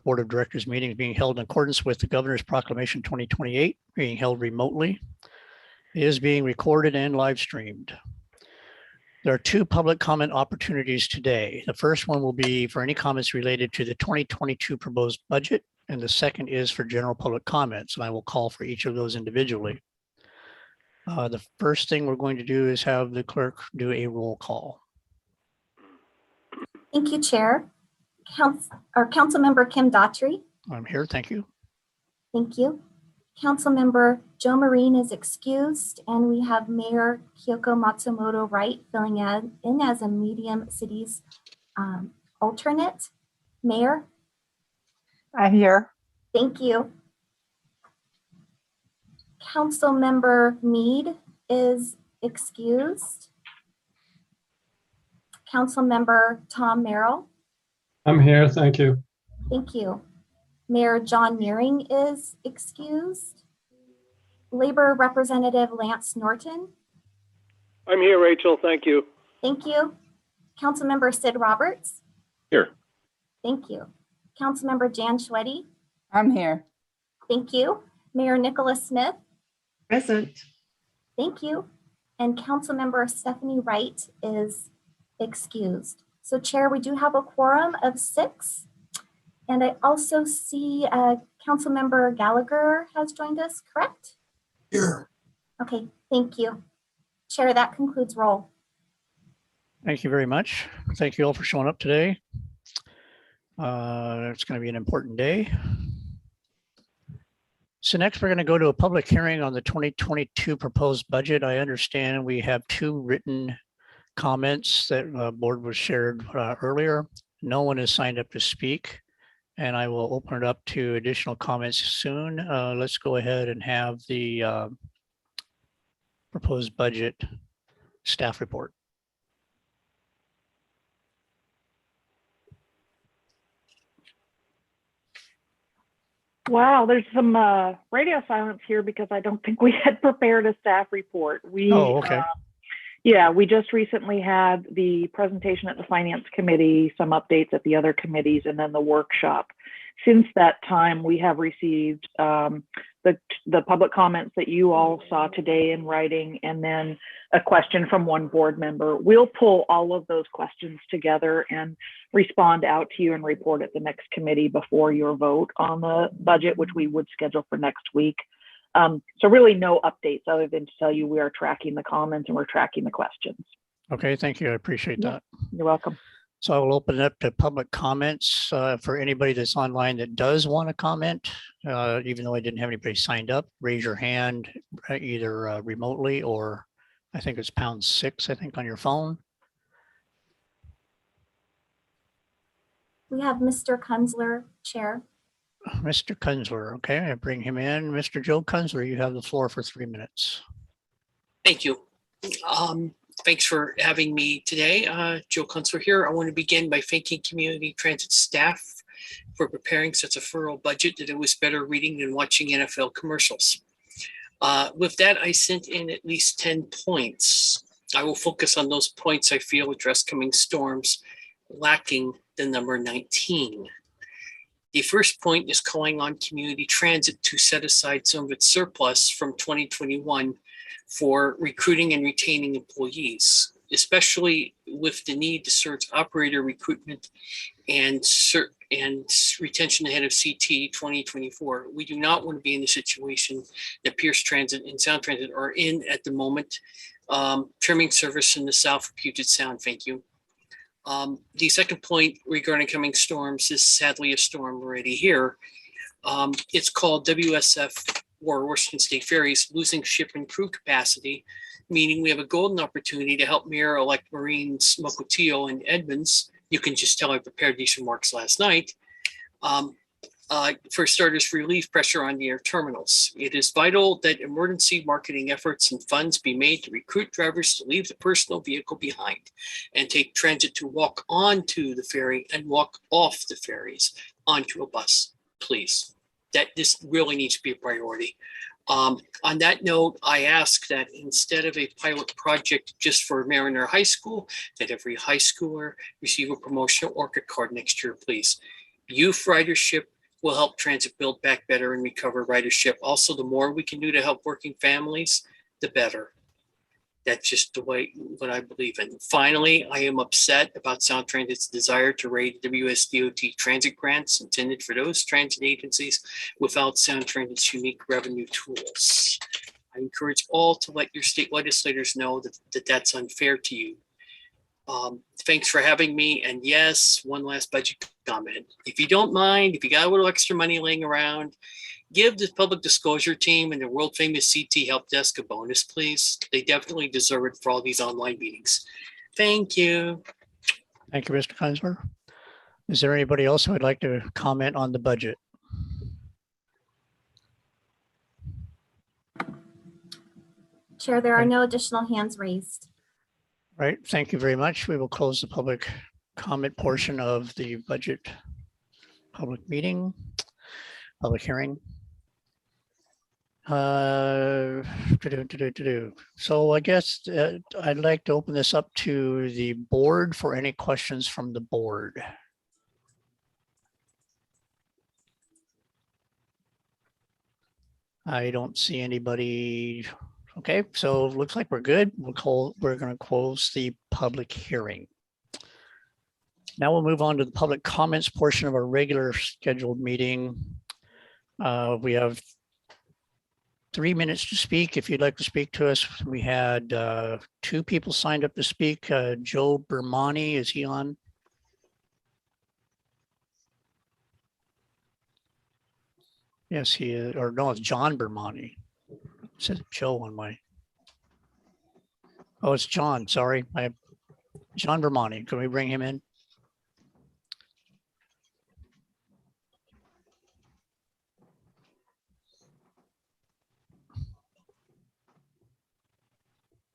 fourth Board of Directors meeting being held in accordance with the Governor's Proclamation 2028, being held remotely. It is being recorded and live streamed. There are two public comment opportunities today. The first one will be for any comments related to the 2022 proposed budget, and the second is for general public comments, and I will call for each of those individually. The first thing we're going to do is have the clerk do a roll call. Thank you, Chair. Councilmember Kim Daughtry. I'm here, thank you. Thank you. Councilmember Joe Marine is excused, and we have Mayor Kyoko Matsumoto Wright filling in as a Medium Cities alternate. Mayor? I'm here. Thank you. Councilmember Mead is excused. Councilmember Tom Merrill. I'm here, thank you. Thank you. Mayor John Nearing is excused. Labor Representative Lance Norton. I'm here, Rachel, thank you. Thank you. Councilmember Sid Roberts. Here. Thank you. Councilmember Jan Schweddy. I'm here. Thank you. Mayor Nicholas Smith. Present. Thank you. And Councilmember Stephanie Wright is excused. So Chair, we do have a quorum of 6. And I also see Councilmember Gallagher has joined us, correct? Here. Okay, thank you. Chair, that concludes roll. Thank you very much. Thank you all for showing up today. It's going to be an important day. So next we're going to go to a public hearing on the 2022 proposed budget. I understand we have 2 written comments that board was shared earlier. No one has signed up to speak, and I will open it up to additional comments soon. Let's go ahead and have the proposed budget staff report. Wow, there's some radio silence here because I don't think we had prepared a staff report. Oh, okay. Yeah, we just recently had the presentation at the Finance Committee, some updates at the other committees, and then the workshop. Since that time, we have received the public comments that you all saw today in writing, and then a question from one board member. We'll pull all of those questions together and respond out to you and report at the next committee before your vote on the budget, which we would schedule for next week. So really no updates other than to tell you we are tracking the comments and we're tracking the questions. Okay, thank you. I appreciate that. You're welcome. So I will open it up to public comments for anybody that's online that does want to comment. Even though I didn't have anybody signed up, raise your hand either remotely or I think it's #6, I think, on your phone. We have Mr. Kunzler, Chair. Mr. Kunzler, okay, I bring him in. Mr. Joe Kunzler, you have the floor for 3 minutes. Thank you. Thanks for having me today. Joe Kunzler here. I want to begin by thanking Community Transit staff for preparing such a thorough budget that it was better reading than watching NFL commercials. With that, I sent in at least 10 points. I will focus on those points I feel address coming storms, lacking the number 19. The first point is calling on Community Transit to set aside some of its surplus from 2021 for recruiting and retaining employees, especially with the need to surge operator recruitment and retention ahead of CT 2024. We do not want to be in the situation that Pierce Transit and Sound Transit are in at the moment. Trimming service in the south of Puget Sound, thank you. The second point regarding coming storms is sadly a storm already here. It's called WSF, or Washington State Ferries, losing ship and crew capacity, meaning we have a golden opportunity to help Mayor-elect Marines Mukilteo and Edmonds. You can just tell I prepared these remarks last night. For starters, relieve pressure on the air terminals. It is vital that emergency marketing efforts and funds be made to recruit drivers to leave the personal vehicle behind and take transit to walk onto the ferry and walk off the ferries onto a bus, please. This really needs to be a priority. On that note, I ask that instead of a pilot project just for Mariner High School, that every high schooler receive a promotional orchid card next year, please. Youth ridership will help transit build back better and recover ridership. Also, the more we can do to help working families, the better. That's just the way what I believe in. Finally, I am upset about Sound Transit's desire to raid WSDOT transit grants intended for those transit agencies without Sound Transit's unique revenue tools. I encourage all to let your state legislators know that that's unfair to you. Thanks for having me. And yes, one last budget comment. If you don't mind, if you got a little extra money laying around, give the public disclosure team and the world famous CT help desk a bonus, please. They definitely deserve it for all these online meetings. Thank you. Thank you, Mr. Kaiser. Is there anybody else who would like to comment on the budget? Chair, there are no additional hands raised. Right, thank you very much. We will close the public comment portion of the budget public meeting, public hearing. So I guess I'd like to open this up to the board for any questions from the board. I don't see anybody. Okay, so it looks like we're good. We're going to close the public hearing. Now we'll move on to the public comments portion of our regular scheduled meeting. We have 3 minutes to speak. If you'd like to speak to us, we had 2 people signed up to speak. Joe Bermani, is he on? Yes, he is. Or no, it's John Bermani. It says Joe on my. Oh, it's John. Sorry. John Bermani. Can we bring him in?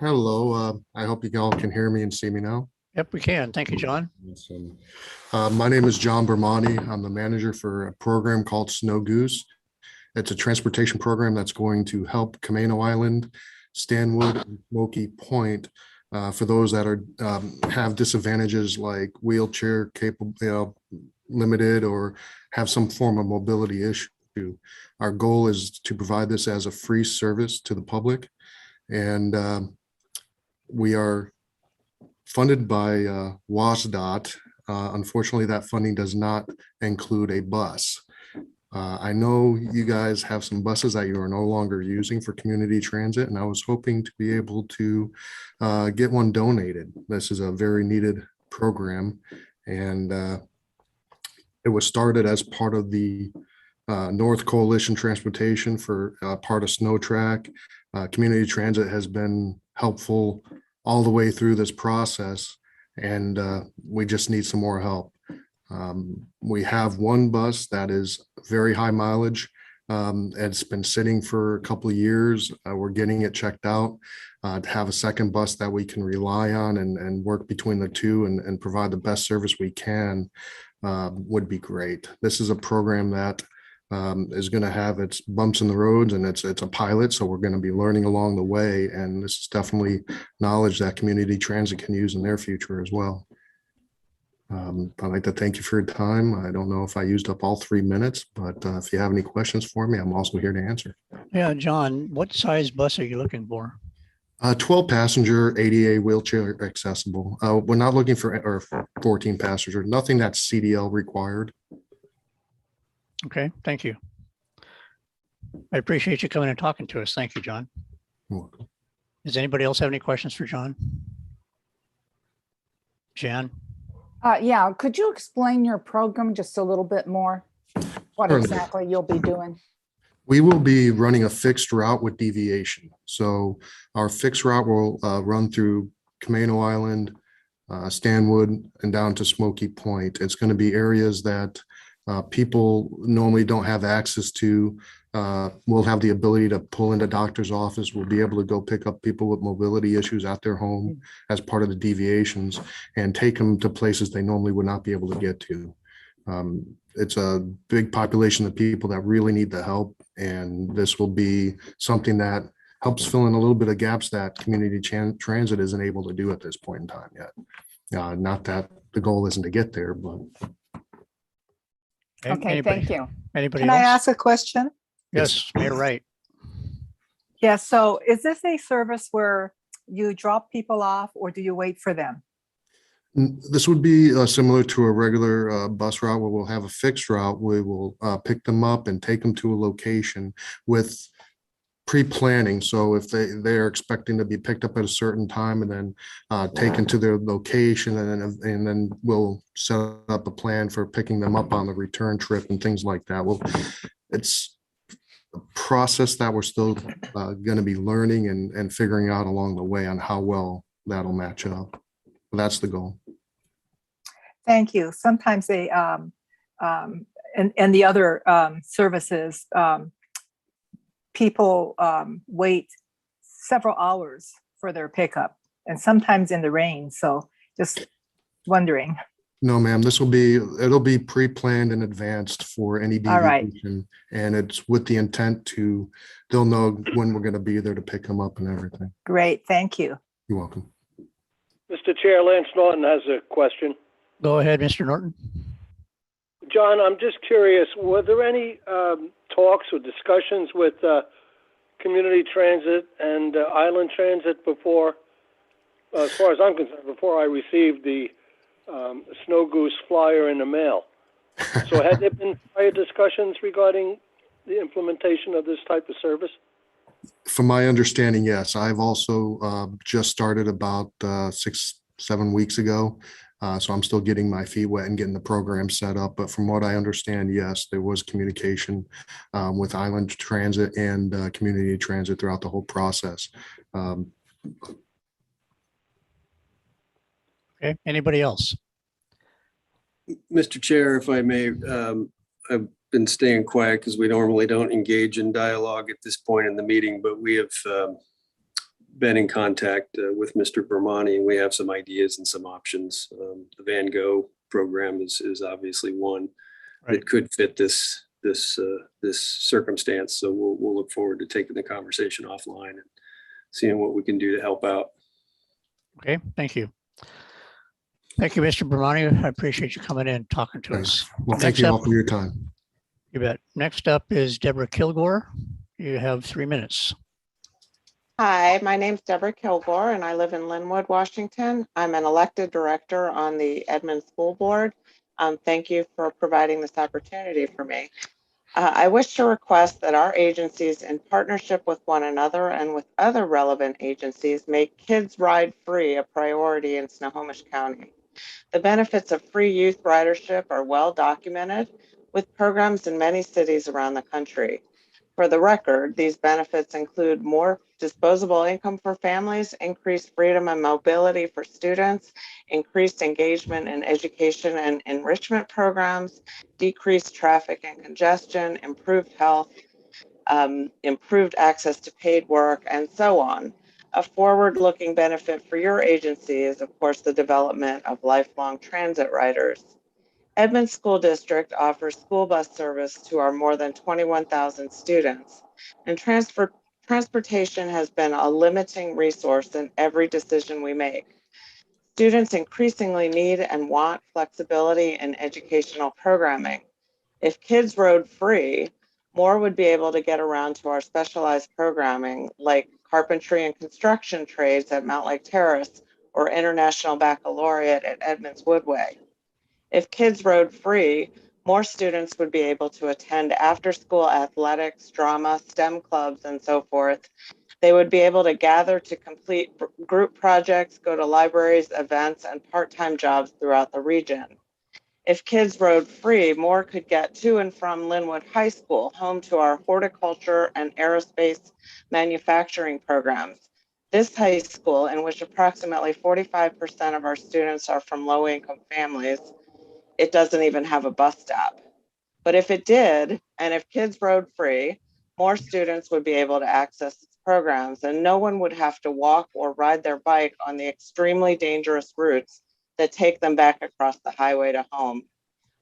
Hello, I hope you all can hear me and see me now. Yep, we can. Thank you, John. Awesome. My name is John Bermani. I'm the manager for a program called Snow Goose. It's a transportation program that's going to help Camano Island, Stanwood, and Smoky Point for those that are have disadvantages like wheelchair capable, limited, or have some form of mobility issue. Our goal is to provide this as a free service to the public, and we are funded by WASDOT. Unfortunately, that funding does not include a bus. I know you guys have some buses that you are no longer using for community transit, and I was hoping to be able to get one donated. This is a very needed program, and it was started as part of the North Coalition Transportation for part of Snow Track. Community transit has been helpful all the way through this process, and we just need some more help. We have one bus that is very high mileage. It's been sitting for a couple of years. We're getting it checked out. To have a second bus that we can rely on and work between the two and provide the best service we can would be great. This is a program that is going to have its bumps in the roads, and it's a pilot, so we're going to be learning along the way, and this is definitely knowledge that community transit can use in their future as well. I'd like to thank you for your time. I don't know if I used up all 3 minutes, but if you have any questions for me, I'm also here to answer. Yeah, John, what size bus are you looking for? 12 passenger, ADA wheelchair accessible. We're not looking for 14 passenger, nothing that's CDL required. Okay, thank you. I appreciate you coming and talking to us. Thank you, John. You're welcome. Does anybody else have any questions for John? Jan? Yeah, could you explain your program just a little bit more? What Certainly. exactly you'll be doing? We will be running a fixed route with deviation. So our fixed route will run through Camano Island, Stanwood, and down to Smoky Point. It's going to be areas that people normally don't have access to. We'll have the ability to pull into doctor's office. We'll be able to go pick up people with mobility issues at their home as part of the deviations and take them to places they normally would not be able to get to. It's a big population of people that really need the help, and this will be something that helps fill in a little bit of gaps that community transit isn't able to do at this point in time yet. Not that the goal isn't to get there, but Okay, Anybody- thank you. Anybody Can I else? ask a question? Yes, Mayor Wright. Yeah, so is this a service where you drop people off or do you wait for them? This would be similar to a regular bus route where we'll have a fixed route. We will pick them up and take them to a location with pre-planning. So if they're expecting to be picked up at a certain time and then taken to their location, and then we'll set up a plan for picking them up on the return trip and things like that. Well, it's a process that we're still going to be learning and figuring out along the way on how well that'll match up. That's the goal. Thank you. Sometimes they, and the other services, people wait several hours for their pickup and sometimes in the rain. So just wondering. No, ma'am, it'll be pre-planned in advance for any All right. deviation. And it's with the intent they'll know when we're going to be there to pick them up and everything. Great. Thank you. You're welcome. Mr. Chair, Lance Norton has a question. Go ahead, Mr. Norton. John, I'm just curious, were there any talks or discussions with Community Transit and Island Transit before, as far as I'm concerned, before I received the Snow Goose flyer in the mail? So had there been prior discussions regarding the implementation of this type of service? From my understanding, yes. I've also just started about 6-7 weeks ago. So I'm still getting my feet wet and getting the program set up. But from what I understand, yes, there was communication with Island Transit and Community Transit throughout the whole process. Okay, anybody else? Mr. Chair, if I may, I've been staying quiet because we normally don't engage in dialogue at this point in the meeting, but we have been in contact with Mr. Bermani, and we have some ideas and some options. The Van Gogh program is obviously one Right. that could fit this circumstance. So we'll look forward to taking the conversation offline and seeing what we can do to help out. Okay, thank you. Thank you, Mr. Bermani. I appreciate you coming in and talking to Thanks. us. Well, thank Next you up- all for your time. You bet. Next up is Deborah Kilgore. You have 3 minutes. Hi, my name's Deborah Kilgore and I live in Linwood, Washington. I'm an elected director on the Edmonds School Board. Thank you for providing this opportunity for me. I wish to request that our agencies, in partnership with one another and with other relevant agencies, make Kids Ride Free a priority in Snohomish County. The benefits of free youth ridership are well documented, with programs in many cities around the country. For the record, these benefits include more disposable income for families, increased freedom and mobility for students, increased engagement in education and enrichment programs, decreased traffic and congestion, improved health, improved access to paid work, and so on. A forward-looking benefit for your agency is, of course, the development of lifelong transit riders. Edmonds School District offers school bus service to our more than 21,000 students, and transportation has been a limiting resource in every decision we make. Students increasingly need and want flexibility in educational programming. If kids rode free, more would be able to get around to our specialized programming like carpentry and construction trades at Mount Lake Terrace or International Baccalaureate at Edmonds Woodway. If kids rode free, more students would be able to attend after-school athletics, drama, STEM clubs, and so forth. They would be able to gather to complete group projects, go to libraries, events, and part-time jobs throughout the region. If kids rode free, more could get to and from Linwood High School, home to our horticulture and aerospace manufacturing programs. This high school, in which approximately 45% of our students are from low-income families, it doesn't even have a bus stop. But if it did, and if kids rode free, more students would be able to access its programs, and no one would have to walk or ride their bike on the extremely dangerous routes that take them back across the highway to home.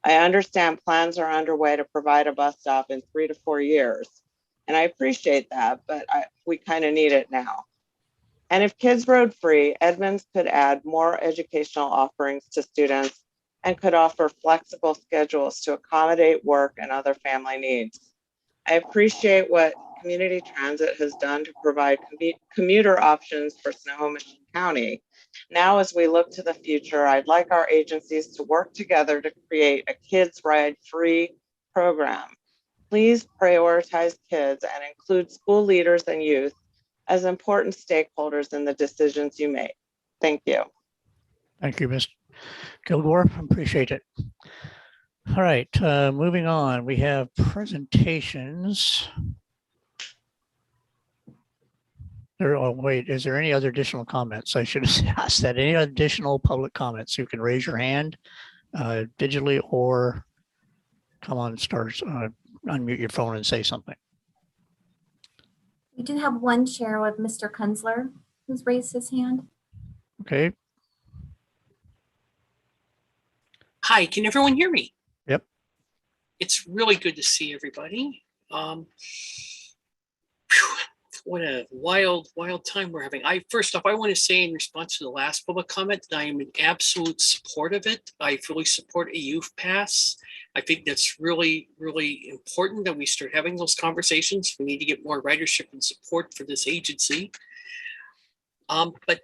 I understand plans are underway to provide a bus stop in 3 to 4 years, and I appreciate that, but we kind of need it now. And if kids rode free, Edmonds could add more educational offerings to students and could offer flexible schedules to accommodate work and other family needs. I appreciate what community transit has done to provide commuter options for Snohomish County. Now, as we look to the future, I'd like our agencies to work together to create a Kids Ride Free program. Please prioritize kids and include school leaders and youth as important stakeholders in the decisions you make. Thank you. Thank you, Ms. Kilgore. Appreciate it. All right, moving on. We have presentations. Oh, wait, is there any other additional comments? I should have asked that. Any additional public comments? You can raise your hand digitally or come on, unmute your phone and say something. We do have one chair with Mr. Kunzler, who's raised his hand. Okay. Hi, can everyone hear me? Yep. It's really good to see everybody. What a wild time we're having. First off, I want to say in response to the last public comment that I am in absolute support of it. I fully support a youth pass. I think that's really, really important that we start having those conversations. We need to get more ridership and support for this agency. But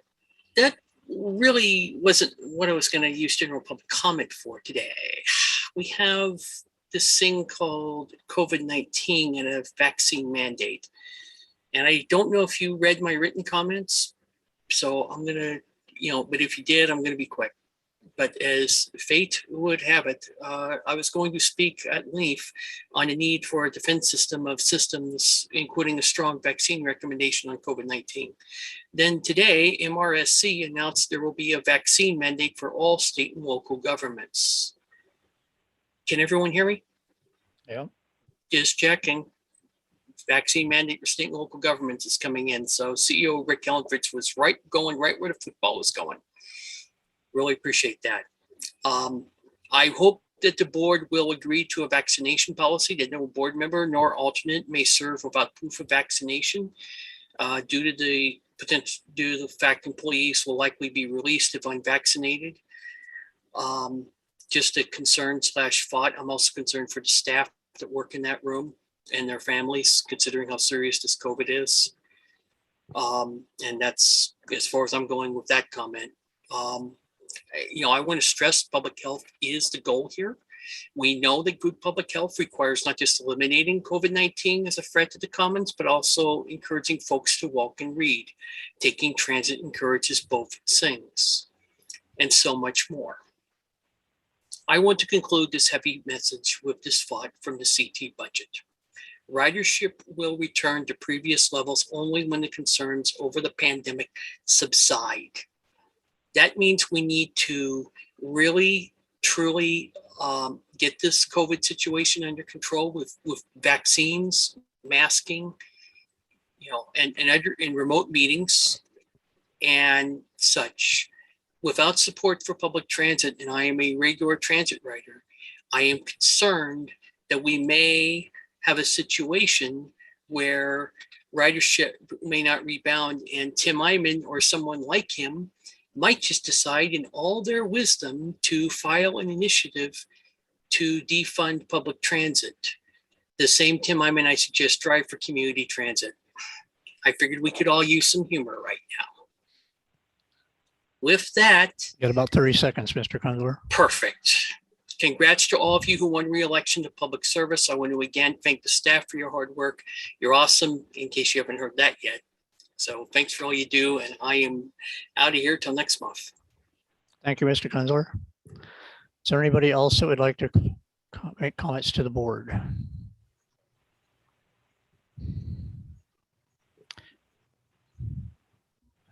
that really wasn't what I was going to use general public comment for today. We have this thing called COVID-19 and a vaccine mandate. And I don't know if you read my written comments, so I'm going to, but if you did, I'm going to be quick. But as fate would have it, I was going to speak at length on the need for a defense system of systems, including a strong vaccine recommendation on COVID-19. Then today, MRSC announced there will be a vaccine mandate for all state and local governments. Can everyone hear me? Yeah. Just checking. Vaccine mandate for state and local governments is coming in. So CEO Rick Ellenfritz was going right where the football was going. Really appreciate that. I hope that the board will agree to a vaccination policy that no board member nor alternate may serve without proof of vaccination due to the fact employees will likely be released if unvaccinated. Just a concern/thought. I'm also concerned for the staff that work in that room and their families, considering how serious this COVID is. And that's as far as I'm going with that comment. I want to stress public health is the goal here. We know that good public health requires not just eliminating COVID-19 as a threat to the commons, but also encouraging folks to walk and read. Taking transit encourages both things, and so much more. I want to conclude this heavy message with this thought from the CT budget. Ridership will return to previous levels only when the concerns over the pandemic subside. That means we need to really, truly get this COVID situation under control with vaccines, masking, and remote meetings and such. Without support for public transit, and I am a regular transit rider, I am concerned that we may have a situation where ridership may not rebound, and Tim Eyman or someone like him might just decide in all their wisdom to file an initiative to defund public transit. The same Tim Eyman I suggest drive for community transit. I figured we could all use some humor right now. With that, you got about 30 seconds, Mr. Kunzler. Perfect. Congrats to all of you who won re-election to public service. I want to again thank the staff for your hard work. You're awesome, in case you haven't heard that yet. So thanks for all you do, and I am out of here till next month. Thank you, Mr. Kunzler. Is there anybody else that would like to make comments to the board?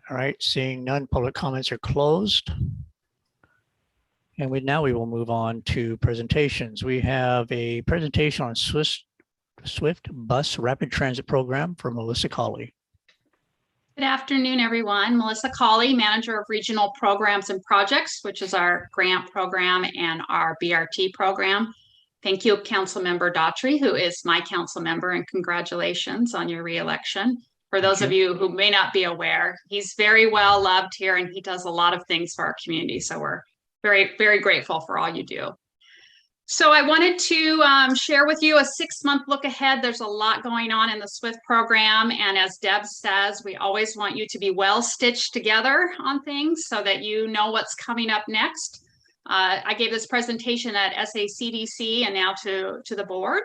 All right, seeing none, public comments are closed. And now we will move on to presentations. We have a presentation on Swift Bus Rapid Transit Program from Melissa Colley. Good afternoon, everyone. Melissa Colley, Manager of Regional Programs and Projects, which is our grant program and our BRT program. Thank you, Councilmember Daughtry, who is my council member, and congratulations on your re-election. For those of you who may not be aware, he's very well loved here and he does a lot of things for our community. So we're Very, very grateful for all you do. So I wanted to share with you a 6-month look ahead. There's a lot going on in the SWIFT program. And as Deb says, we always want you to be well stitched together on things so that you know what's coming up next. I gave this presentation at SACDC and now to the board.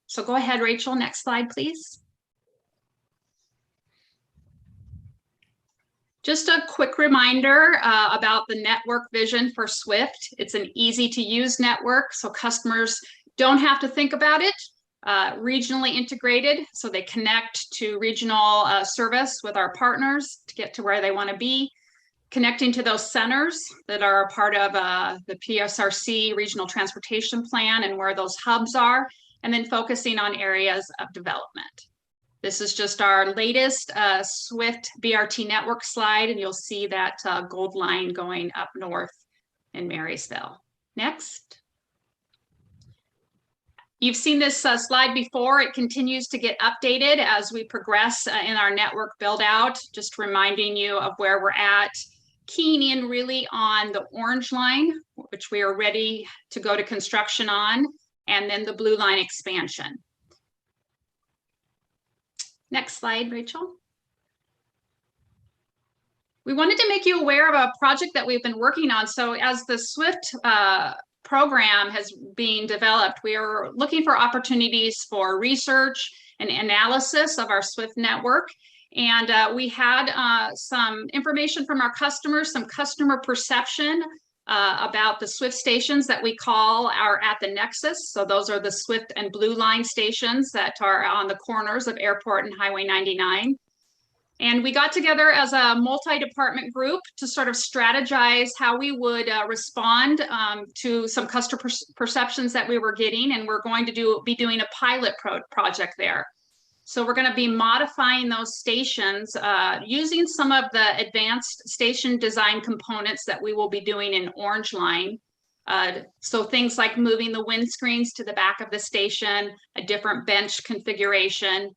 So go ahead, Rachel, next slide, please. Just a quick reminder about the network vision for SWIFT. It's an easy to use network, so customers don't have to think about it. Regionally integrated, so they connect to regional service with our partners to get to where they want to be. Connecting to those centers that are a part of the PSRC Regional Transportation Plan and where those hubs are, and then focusing on areas of development. This is just our latest SWIFT BRT network slide, and you'll see that gold line going up north in Marysville. Next. You've seen this slide before. It continues to get updated as we progress in our network build out, just reminding you of where we're at, keying in really on the orange line, which we are ready to go to construction on, and then the blue line expansion. Next slide, Rachel. We wanted to make you aware of a project that we've been working on. So as the SWIFT program has been developed, we are looking for opportunities for research and analysis of our SWIFT network. And we had some information from our customers, some customer perception about the SWIFT stations that we call are at the nexus. So those are the SWIFT and Blue Line stations that are on the corners of Airport and Highway 99. And we got together as a multi-department group to sort of strategize how we would respond to some customer perceptions that we were getting. And we're going to be doing a pilot project there. So we're going to be modifying those stations using some of the advanced station design components that we will be doing in orange line. So things like moving the windscreens to the back of the station, a different bench configuration.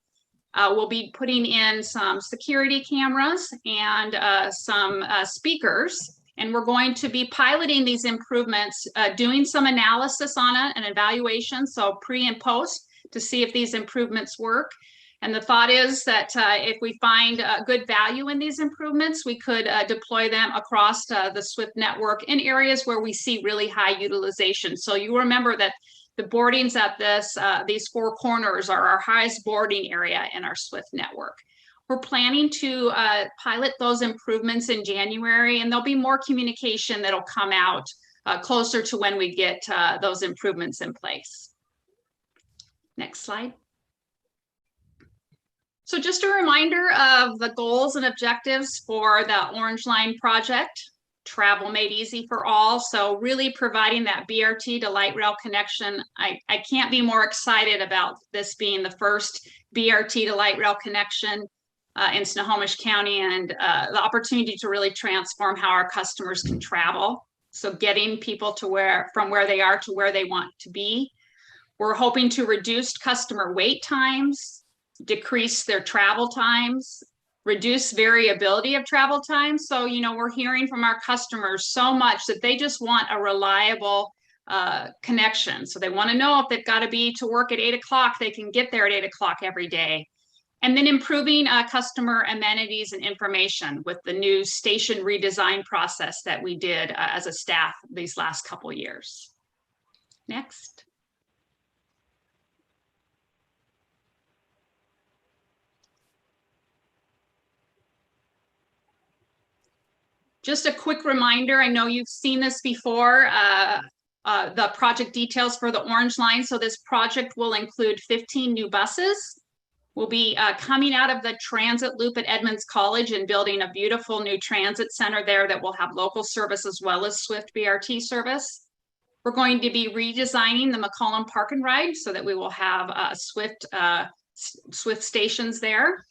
We'll be putting in some security cameras and some speakers. And we're going to be piloting these improvements, doing some analysis on it and evaluation, so pre and post, to see if these improvements work. And the thought is that if we find good value in these improvements, we could deploy them across the SWIFT network in areas where we see really high utilization. So you remember that the boardings at these 4 corners are our highest boarding area in our SWIFT network. We're planning to pilot those improvements in January, and there'll be more communication that'll come out closer to when we get those improvements in place. Next slide. So just a reminder of the goals and objectives for the Orange Line project. Travel made easy for all. So really providing that BRT to light rail connection. I can't be more excited about this being the first BRT to light rail connection in Snohomish County, and the opportunity to really transform how our customers can travel. So getting people from where they are to where they want to be. We're hoping to reduce customer wait times, decrease their travel times, reduce variability of travel times. So, we're hearing from our customers so much that they just want a reliable connection. So they want to know if they've got to be to work at 8 o'clock, they can get there at 8 o'clock every day. And then improving customer amenities and information with the new station redesign process that we did as a staff these last couple years. Next. Just a quick reminder, I know you've seen this before, the project details for the Orange Line. So this project will include 15 new buses. We'll be coming out of the transit loop at Edmonds College and building a beautiful new transit center there that will have local service as well as SWIFT BRT service. We're going to be redesigning the McCollum Park and Ride so that we will have SWIFT stations there.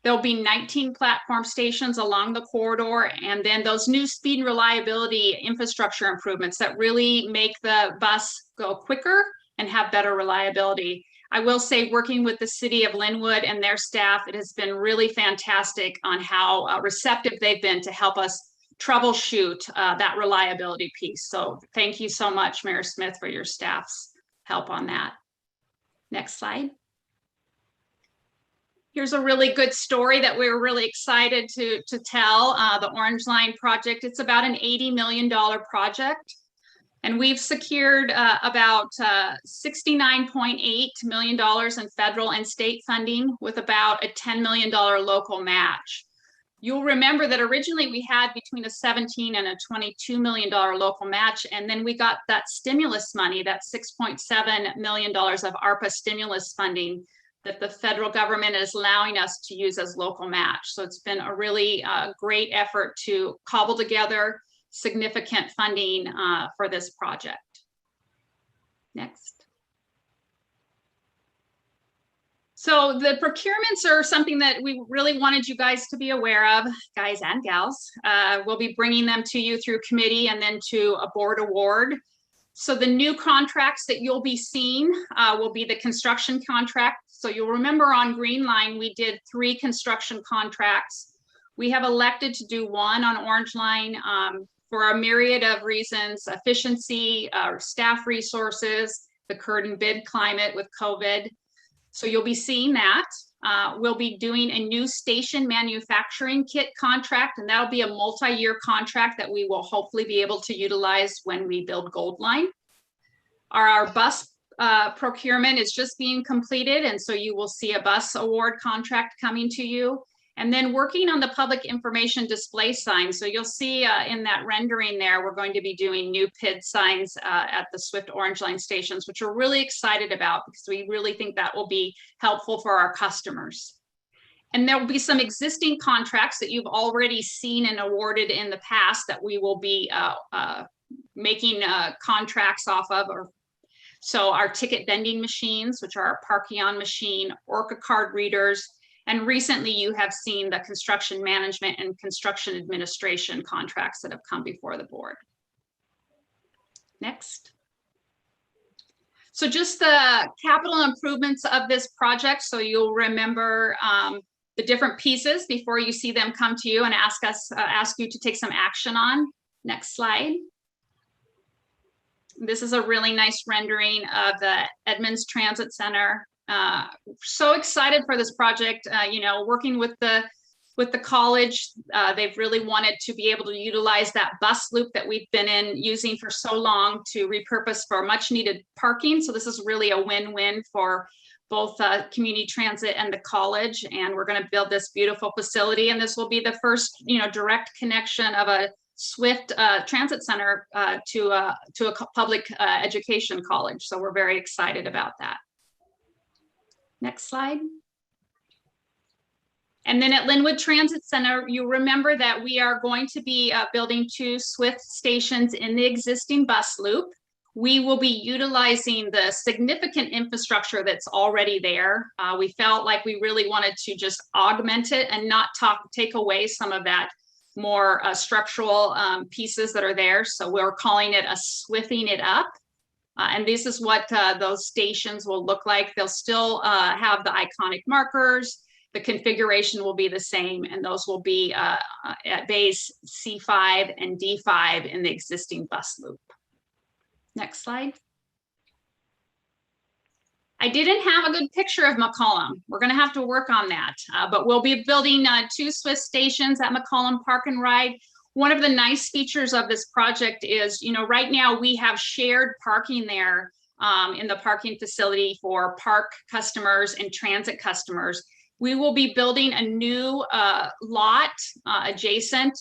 There'll be 19 platform stations along the corridor, and then those new speed and reliability infrastructure improvements that really make the bus go quicker and have better reliability. I will say, working with the city of Linwood and their staff, it has been really fantastic on how receptive they've been to help us troubleshoot that reliability piece. So thank you so much, Mayor Smith, for your staff's help on that. Next slide. Here's a really good story that we're really excited to tell, the Orange Line project. It's about an $80 million project. And we've secured about $69.8 million in federal and state funding with about a $10 million local match. You'll remember that originally we had between a $17 and a $22 million local match, and then we got that stimulus money, that $6.7 million of ARPA stimulus funding that the federal government is allowing us to use as local match. So it's been a really great effort to cobble together significant funding for this project. Next. So the procurements are something that we really wanted you guys to be aware of, guys and gals. We'll be bringing them to you through committee and then to a board award. So the new contracts that you'll be seeing will be the construction contract. So you'll remember on Green Line, we did 3 construction contracts. We have elected to do 1 on Orange Line for a myriad of reasons: efficiency, staff resources, the current bid climate with COVID. So you'll be seeing that. We'll be doing a new station manufacturing kit contract, and that'll be a multi-year contract that we will hopefully be able to utilize when we build Gold Line. Our bus procurement is just being completed, and so you will see a bus award contract coming to you. And then working on the public information display signs. So you'll see in that rendering there, we're going to be doing new PID signs at the Swift Orange Line stations, which we're really excited about because we really think that will be helpful for our customers. And there will be some existing contracts that you've already seen and awarded in the past that we will be making contracts off of. So our ticket vending machines, which are our Parkeon machine, Orca card readers, and recently you have seen the construction management and construction administration contracts that have come before the board. Next. So just the capital improvements of this project. So you'll remember the different pieces before you see them come to you and ask you to take some action on. Next slide. This is a really nice rendering of the Edmonds Transit Center. So excited for this project. You know, working with the college, they've really wanted to be able to utilize that bus loop that we've been using for so long to repurpose for much needed parking. So this is really a win-win for both community transit and the college. And we're going to build this beautiful facility. And this will be the first, you know, direct connection of a Swift Transit Center to a public education college. So we're very excited about that. Next slide. And then at Linwood Transit Center, you remember that we are going to be building 2 Swift stations in the existing bus loop. We will be utilizing the significant infrastructure that's already there. We felt like we really wanted to just augment it and not take away some of that more structural pieces that are there. So we're calling it a Swifting it up. And this is what those stations will look like. They'll still have the iconic markers. The configuration will be the same, and those will be at base C5 and D5 in the existing bus loop. Next slide. I didn't have a good picture of McCollum. We're going to have to work on that, but we'll be building 2 Swift stations at McCollum Park and Ride. One of the nice features of this project is, you know, right now we have shared parking there in the parking facility for park customers and transit customers. We will be building a new lot adjacent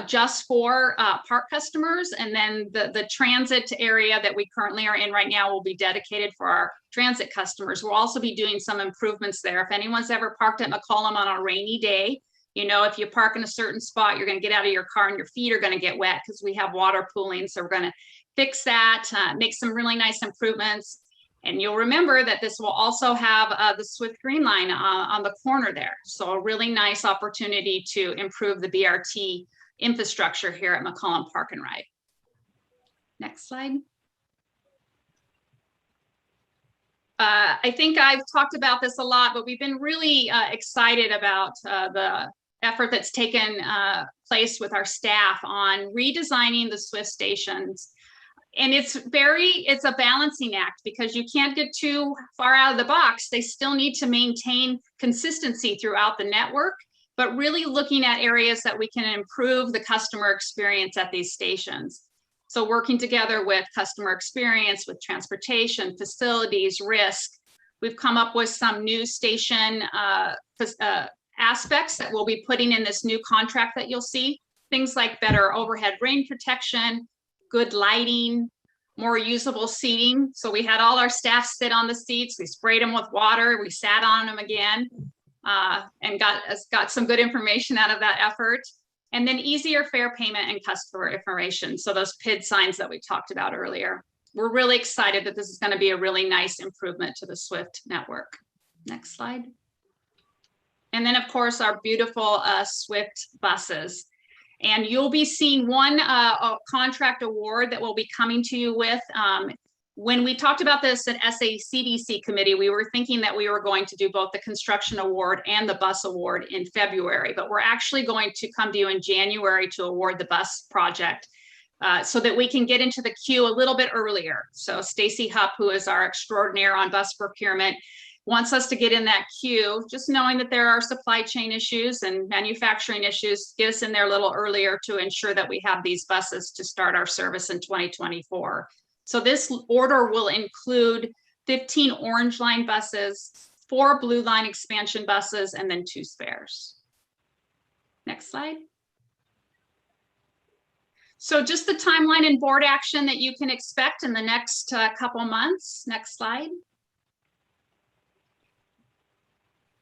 just for park customers. And then the transit area that we currently are in right now will be dedicated for our transit customers. We'll also be doing some improvements there. If anyone's ever parked at McCollum on a rainy day, you know, if you park in a certain spot, you're going to get out of your car and your feet are going to get wet because we have water pooling. So we're going to fix that, make some really nice improvements. And you'll remember that this will also have the Swift Green Line on the corner there. So a really nice opportunity to improve the BRT infrastructure here at McCollum Park and Ride. Next slide. I think I've talked about this a lot, but we've been really excited about the effort that's taken place with our staff on redesigning the Swift stations. And it's a balancing act because you can't get too far out of the box. They still need to maintain consistency throughout the network, but really looking at areas that we can improve the customer experience at these stations. So working together with customer experience, with transportation, facilities, risk, we've come up with some new station aspects that we'll be putting in this new contract that you'll see. Things like better overhead rain protection, good lighting, more usable seating. So we had all our staff sit on the seats. We sprayed them with water. We sat on them again and got some good information out of that effort. And then easier fare payment and customer information. So those PID signs that we talked about earlier. We're really excited that this is going to be a really nice improvement to the Swift network. Next slide. And then of course, our beautiful Swift buses. And you'll be seeing one contract award that we'll be coming to you with. When we talked about this at SACDC committee, we were thinking that we were going to do both the construction award and the bus award in February, but we're actually going to come to you in January to award the bus project so that we can get into the queue a little bit earlier. So Stacy Hupp, who is our extraordinaire on bus procurement, wants us to get in that queue, just knowing that there are supply chain issues and manufacturing issues, get us in there a little earlier to ensure that we have these buses to start our service in 2024. So this order will include 15 Orange Line buses, 4 Blue Line expansion buses, and then 2 spares. Next slide. So just the timeline and board action that you can expect in the next couple months. Next slide.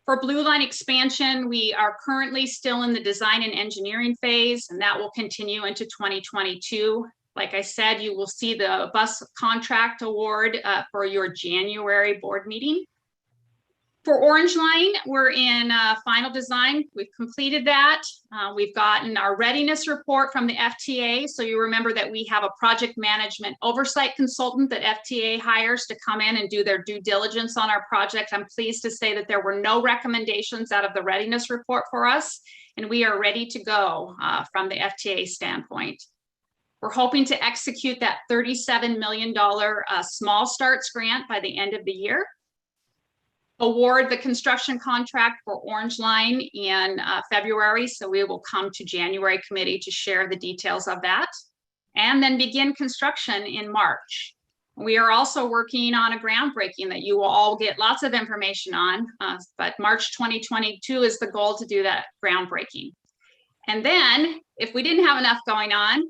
For Blue Line expansion, we are currently still in the design and engineering phase, and that will continue into 2022. Like I said, you will see the bus contract award for your January board meeting. For Orange Line, we're in final design. We've completed that. We've gotten our readiness report from the FTA. So you remember that we have a project management oversight consultant that FTA hires to come in and do their due diligence on our project. I'm pleased to say that there were no recommendations out of the readiness report for us, and we are ready to go from the FTA standpoint. We're hoping to execute that $37 million small starts grant by the end of the year. Award the construction contract for Orange Line in February, so we will come to January committee to share the details of that, and then begin construction in March. We are also working on a groundbreaking that you will all get lots of information on, but March 2022 is the goal to do that groundbreaking. And then, if we didn't have enough going on,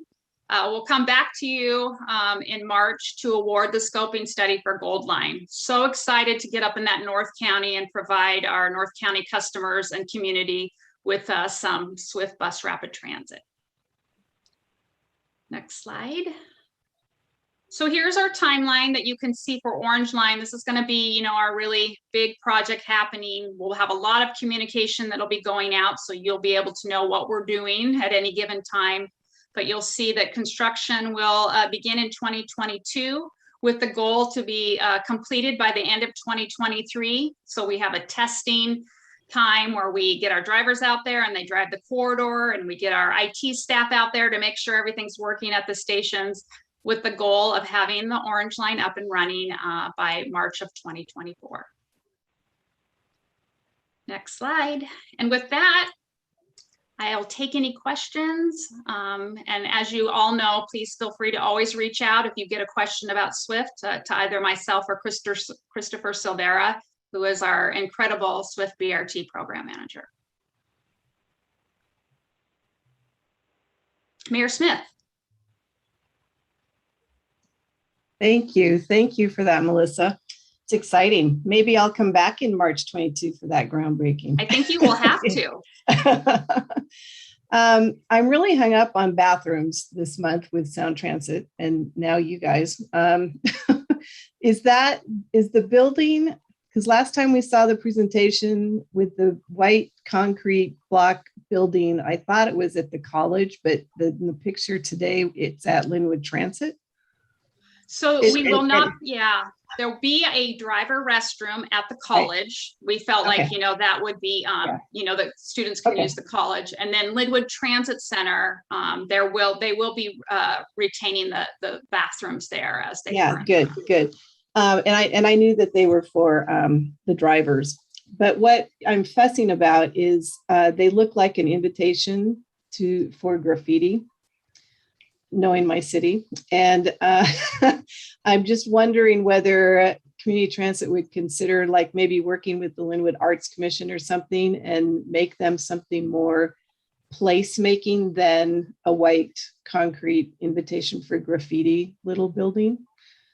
we'll come back to you in March to award the scoping study for Gold Line. So excited to get up in that North County and provide our North County customers and community with some Swift bus rapid transit. Next slide. So here's our timeline that you can see for Orange Line. This is going to be, our really big project happening. We'll have a lot of communication that'll be going out, so you'll be able to know what we're doing at any given time. But you'll see that construction will begin in 2022 with the goal to be completed by the end of 2023. So we have a testing time where we get our drivers out there and they drive the corridor, and we get our IT staff out there to make sure everything's working at the stations, with the goal of having the Orange Line up and running by March of 2024. Next slide. And with that, I'll take any questions. And as you all know, please feel free to always reach out if you get a question about Swift to either myself or Christopher Silvera, who is our incredible Swift BRT program manager. Mayor Smith. Thank you. Thank you for that, Melissa. It's exciting. Maybe I'll come back in March 22 for that groundbreaking. I think you will have to. I'm really hung up on bathrooms this month with Sound Transit, and now you guys. Is the building, because last time we saw the presentation with the white concrete block building, I thought it was at the college, but in the picture today, it's at Linwood Transit. So Is- we will and- not, yeah, there'll be a driver restroom at the college. We felt like, Okay. that would be, Yeah. that students can Okay. use the college. And then Linwood Transit Center, they will be retaining the bathrooms there as they. Yeah, currently good, good. And I knew that they were for the drivers. But what I'm fussing about is they look like an invitation for graffiti, knowing my city. And I'm just wondering whether community transit would consider like maybe working with the Linwood Arts Commission or something and make them something more placemaking than a white concrete invitation for graffiti little building.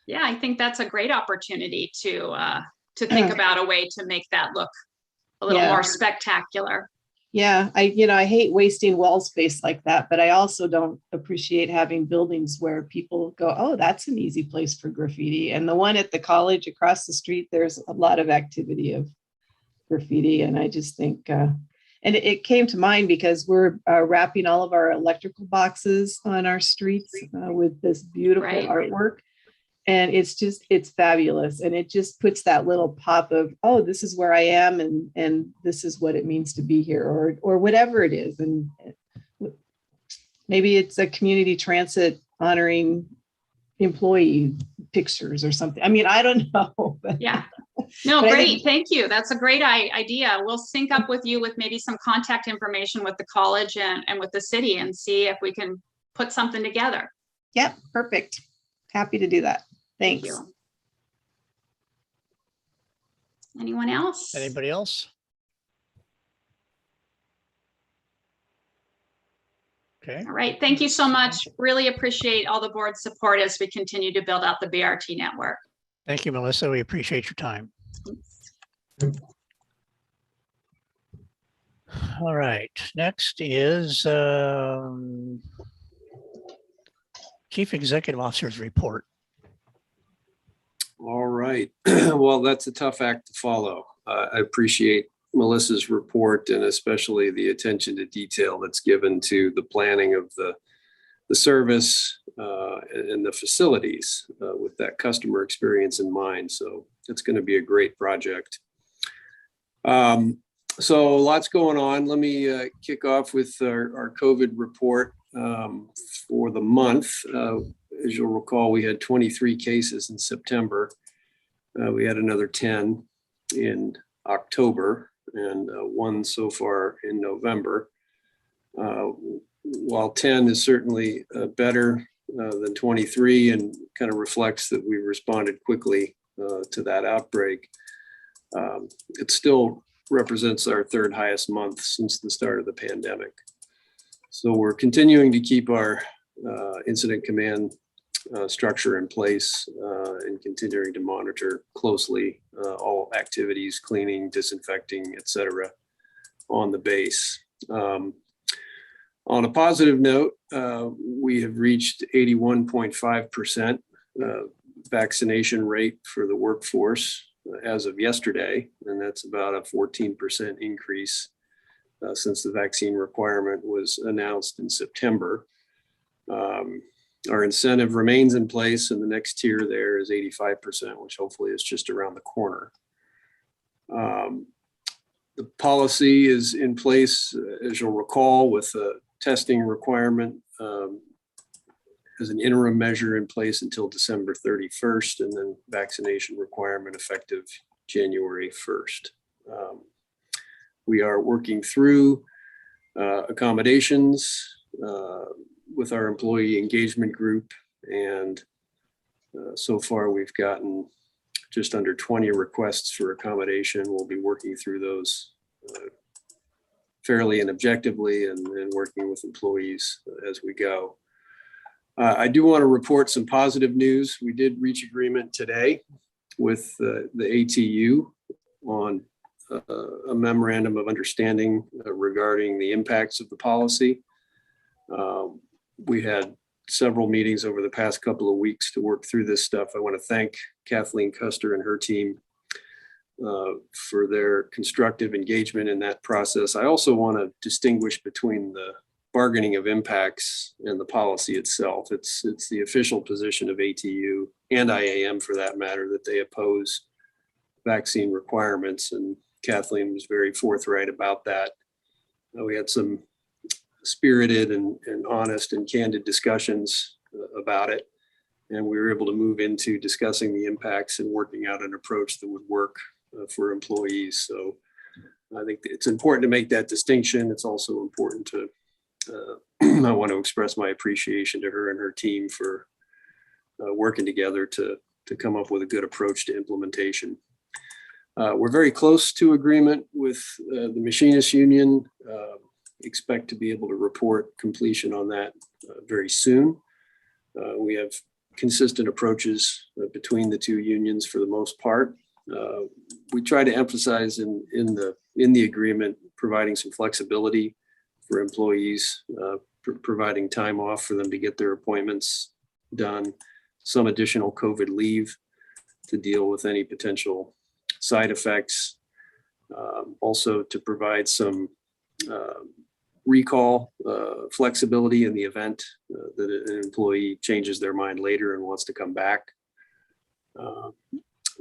Yeah, I think that's a great opportunity to think about a way to make that look a little Yeah. more spectacular. Yeah, I hate wasting wall space like that, but I also don't appreciate having buildings where people go, oh, that's an easy place for graffiti. And the one at the college across the street, there's a lot of activity of graffiti. And I just think, and it came to mind because we're wrapping all of our electrical boxes on our streets with this beautiful Right. artwork. And it's fabulous. And it just puts that little pop of, oh, this is where I am and this is what it means to be here or whatever it is. And maybe it's a community transit honoring employee pictures or something. I mean, I don't know. But, Yeah. No, but I great. think- Thank you. That's a great idea. We'll sync up with you with maybe some contact information with the college and with the city and see if we can put something together. Yep, perfect. Happy to do that. Thank Thanks. you. Anyone else? Anybody else? Okay, All right. Thank you so much. Really appreciate all the board's support as we continue to build out the BRT network. thank you, Melissa. We appreciate your time. All right, next is Chief Executive Officer's report. All right. Well, that's a tough act to follow. I appreciate Melissa's report and especially the attention to detail that's given to the planning of the service and the facilities with that customer experience in mind. So it's going to be a great project. So lots going on. Let me kick off with our COVID report for the month. As you'll recall, we had 23 cases in September. We had another 10 in October and one so far in November. While 10 is certainly better than 23 and kind of reflects that we responded quickly to that outbreak, it still represents our third highest month since the start of the pandemic. So we're continuing to keep our incident command structure in place and continuing to monitor closely all activities, cleaning, disinfecting, et cetera, on the base. On a positive note, we have reached 81.5% vaccination rate for the workforce as of yesterday, and that's about a 14% increase since the vaccine requirement was announced in September. Our incentive remains in place, and the next tier there is 85%, which hopefully is just around the corner. The policy is in place, as you'll recall, with a testing requirement as an interim measure in place until December 31st, and then vaccination requirement effective January 1st. We are working through accommodations with our employee engagement group, and so far we've gotten just under 20 requests for accommodation. We'll be working through those fairly and objectively and working with employees as we go. I do want to report some positive news. We did reach agreement today with the ATU on a memorandum of understanding regarding the impacts of the policy. We had several meetings over the past couple of weeks to work through this stuff. I want to thank Kathleen Custer and her team for their constructive engagement in that process. I also want to distinguish between the bargaining of impacts and the policy itself. It's the official position of ATU and IAM for that matter, that they oppose vaccine requirements. And Kathleen was very forthright about that. We had some spirited and honest and candid discussions about it. And we were able to move into discussing the impacts and working out an approach that would work for employees. So I think it's important to make that distinction. It's also important to, I want to express my appreciation to her and her team for working together to come up with a good approach to implementation. We're very close to agreement with the Machinists Union. Expect to be able to report completion on that very soon. We have consistent approaches between the two unions for the most part. We try to emphasize in the agreement providing some flexibility for employees, providing time off for them to get their appointments done, some additional COVID leave to deal with any potential side effects, also to provide some recall flexibility in the event that an employee changes their mind later and wants to come back.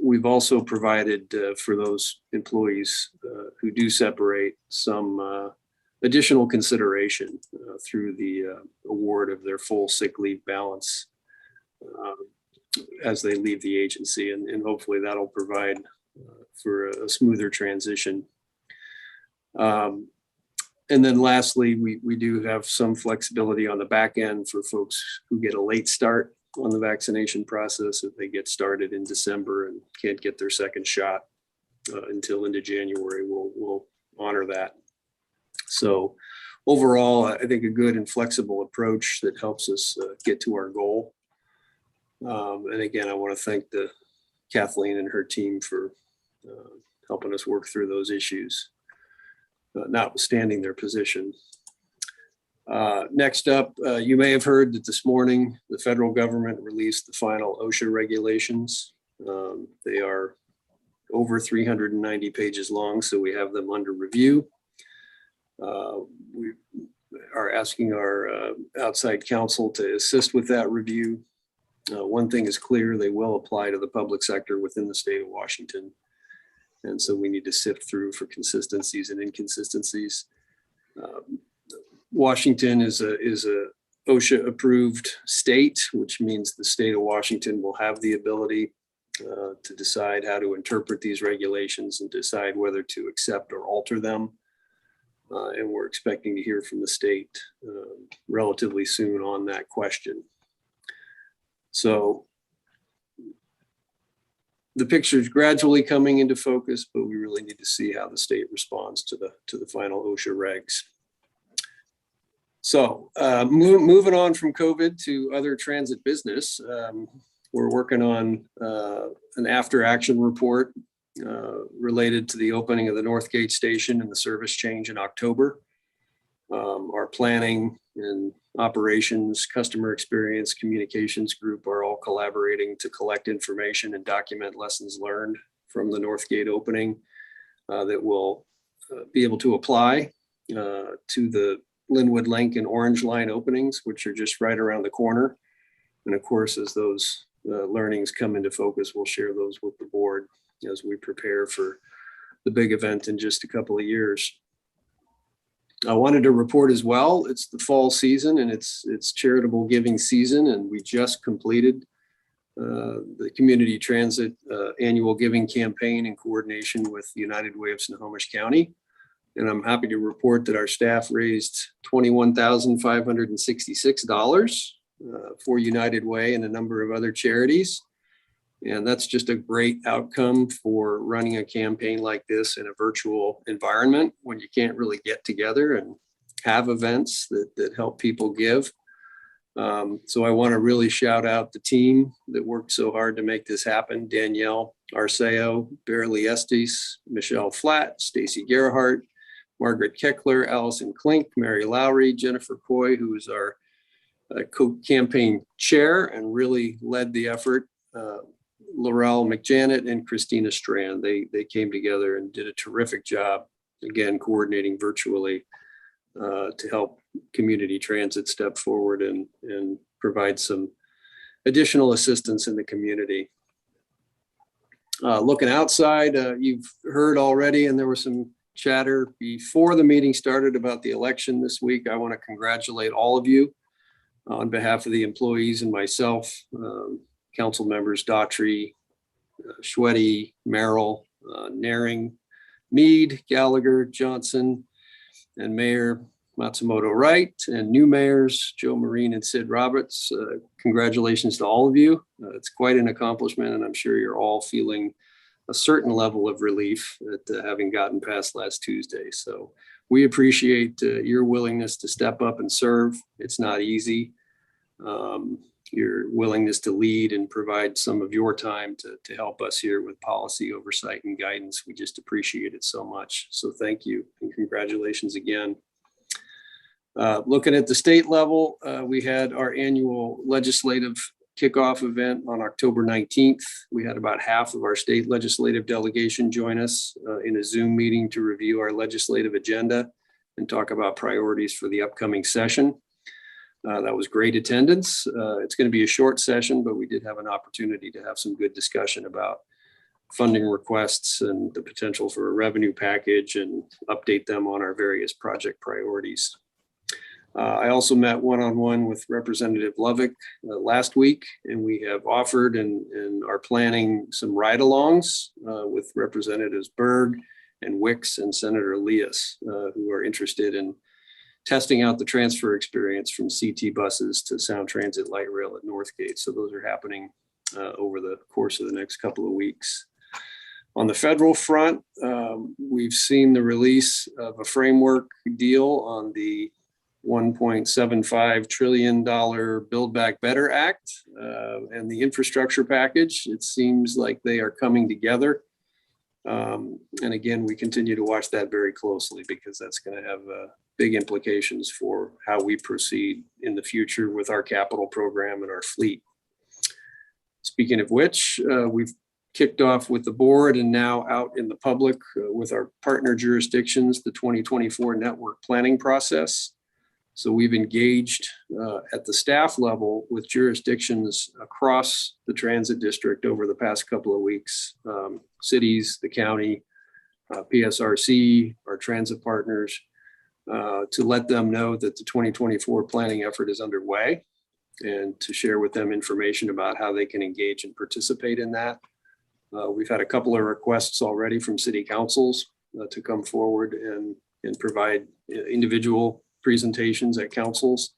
We've also provided for those employees who do separate some additional consideration through the award of their full sick leave balance as they leave the agency, and hopefully that'll provide for a smoother transition. And then lastly, we do have some flexibility on the back end for folks who get a late start on the vaccination process. If they get started in December and can't get their second shot until into January, we'll honor that. So overall, I think a good and flexible approach that helps us get to our goal. And again, I want to thank Kathleen and her team for helping us work through those issues, notwithstanding their position. Next up, you may have heard that this morning the federal government released the final Osha regulations. They are over 390 pages long, so we have them under review. We are asking our outside counsel to assist with that review. One thing is clear, they will apply to the public sector within the state of Washington. And so we need to sift through for consistencies and inconsistencies. Washington is a OSHA approved state, which means the state of Washington will have the ability to decide how to interpret these regulations and decide whether to accept or alter them. And we're expecting to hear from the state relatively soon on that question. So the picture is gradually coming into focus, but we really need to see how the state responds to the final OSHA regs. So moving on from COVID to other transit business, we're working on an after action report related to the opening of the Northgate station and the service change in October. Our planning and operations, customer experience, communications group are all collaborating to collect information and document lessons learned from the Northgate opening that will be able to apply to the Linwood Link and Orange Line openings, which are just right around the corner. And of course, as those learnings come into focus, we'll share those with the board as we prepare for the big event in just a couple of years. I wanted to report as well, it's the fall season and it's charitable giving season, and we just completed the Community Transit annual giving campaign in coordination with the United Way of Snohomish County. And I'm happy to report that our staff raised $21,566 for United Way and a number of other charities. And that's just a great outcome for running a campaign like this in a virtual environment when you can't really get together and have events that help people give. So I want to really shout out the team that worked so hard to make this happen. Danielle Arceo, Bearly Estes, Michelle Flatt, Stacy Gerhardt, Margaret Keckler, Allison Klink, Mary Lowry, Jennifer Coy, who is our co-campaign chair and really led the effort. Laurel McJanet and Christina Strand, they came together and did a terrific job, again, coordinating virtually to help Community Transit step forward and provide some additional assistance in the community. Looking outside, you've heard already, and there was some chatter before the meeting started about the election this week. I want to congratulate all of you on behalf of the employees and myself, council members Daughtry, Schweddy, Merrill, Naring, Mead, Gallagher, Johnson, and Mayor Matsumoto Wright, and new mayors Joe Marine and Sid Roberts. Congratulations to all of you. It's quite an accomplishment, and I'm sure you're all feeling a certain level of relief at having gotten past last Tuesday. So we appreciate your willingness to step up and serve. It's not easy. Your willingness to lead and provide some of your time to help us here with policy oversight and guidance. We just appreciate it so much. So thank you and congratulations again. Looking at the state level, we had our annual legislative kickoff event on October 19th. We had about half of our state legislative delegation join us in a Zoom meeting to review our legislative agenda and talk about priorities for the upcoming session. That was great attendance. It's going to be a short session, but we did have an opportunity to have some good discussion about funding requests and the potential for a revenue package and update them on our various project priorities. I also met one-on-one with Representative Lovick last week, and we have offered and are planning some ride-alongs with Representatives Berg and Wicks and Senator Elias, who are interested in testing out the transfer experience from CT buses to Sound Transit light rail at Northgate. So those are happening over the course of the next couple of weeks. On the federal front, we've seen the release of a framework deal on the $1.75 trillion Build Back Better Act and the infrastructure package. It seems like they are coming together. And again, we continue to watch that very closely because that's going to have big implications for how we proceed in the future with our capital program and our fleet. Speaking of which, we've kicked off with the board and now out in the public with our partner jurisdictions, the 2024 network planning process. So we've engaged at the staff level with jurisdictions across the transit district over the past couple of weeks, cities, the county, PSRC, our transit partners, to let them know that the 2024 planning effort is underway and to share with them information about how they can engage and participate in that. We've had a couple of requests already from city councils to come forward and provide individual presentations at councils.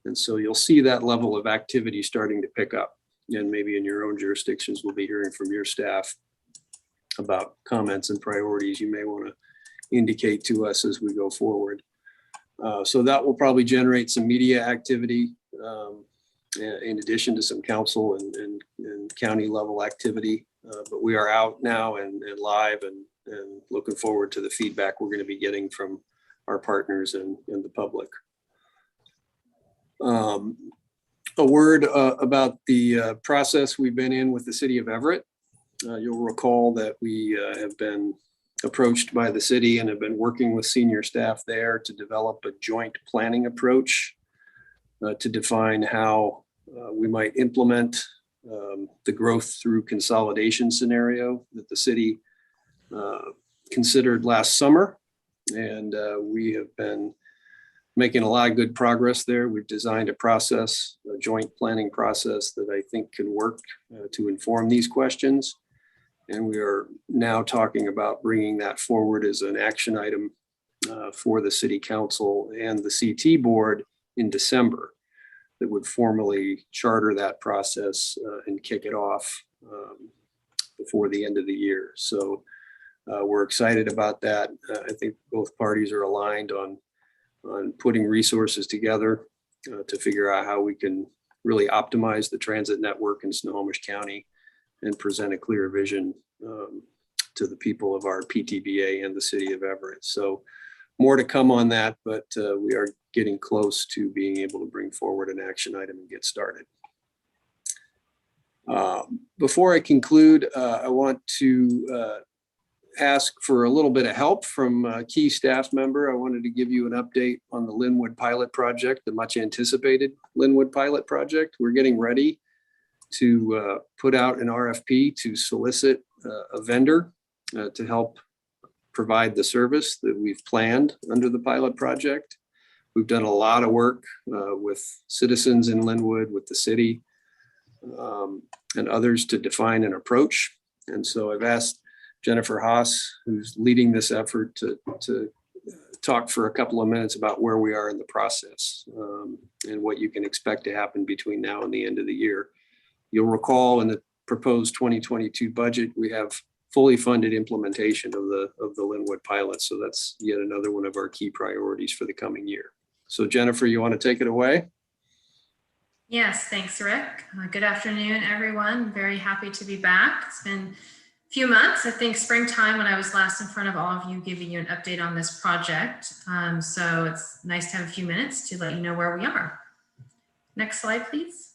And so you'll see that level of activity starting to pick up. And maybe in your own jurisdictions, we'll be hearing from your staff about comments and priorities you may want to indicate to us as we go forward. So that will probably generate some media activity in addition to some council and county level activity. But we are out now and live and looking forward to the feedback we're going to be getting from our partners and the public. A word about the process we've been in with the city of Everett. You'll recall that we have been approached by the city and have been working with senior staff there to develop a joint planning approach to define how we might implement the growth through consolidation scenario that the city considered last summer. And we have been making a lot of good progress there. We've designed a process, a joint planning process that I think can work to inform these questions. And we are now talking about bringing that forward as an action item for the city council and the CT board in December that would formally charter that process and kick it off before the end of the year. So we're excited about that. I think both parties are aligned on putting resources together to figure out how we can really optimize the transit network in Snohomish County and present a clear vision to the people of our PTBA and the city of Everett. So more to come on that, but we are getting close to being able to bring forward an action item and get started. Before I conclude, I want to ask for a little bit of help from a key staff member. I wanted to give you an update on the Linwood pilot project, the much anticipated Linwood pilot project. We're getting ready to put out an RFP to solicit a vendor to help provide the service that we've planned under the pilot project. We've done a lot of work with citizens in Linwood, with the city, and others to define an approach. And so I've asked Jennifer Haas, who's leading this effort, to talk for a couple of minutes about where we are in the process and what you can expect to happen between now and the end of the year. You'll recall in the proposed 2022 budget, we have fully funded implementation of the Linwood pilot. So that's yet another one of our key priorities for the coming year. So Jennifer, you want to take it away? Yes, thanks, Rick. Good afternoon, everyone. Very happy to be back. It's been a few months, I think springtime when I was last in front of all of you, giving you an update on this project. So it's nice to have a few minutes to let you know where we are. Next slide, please.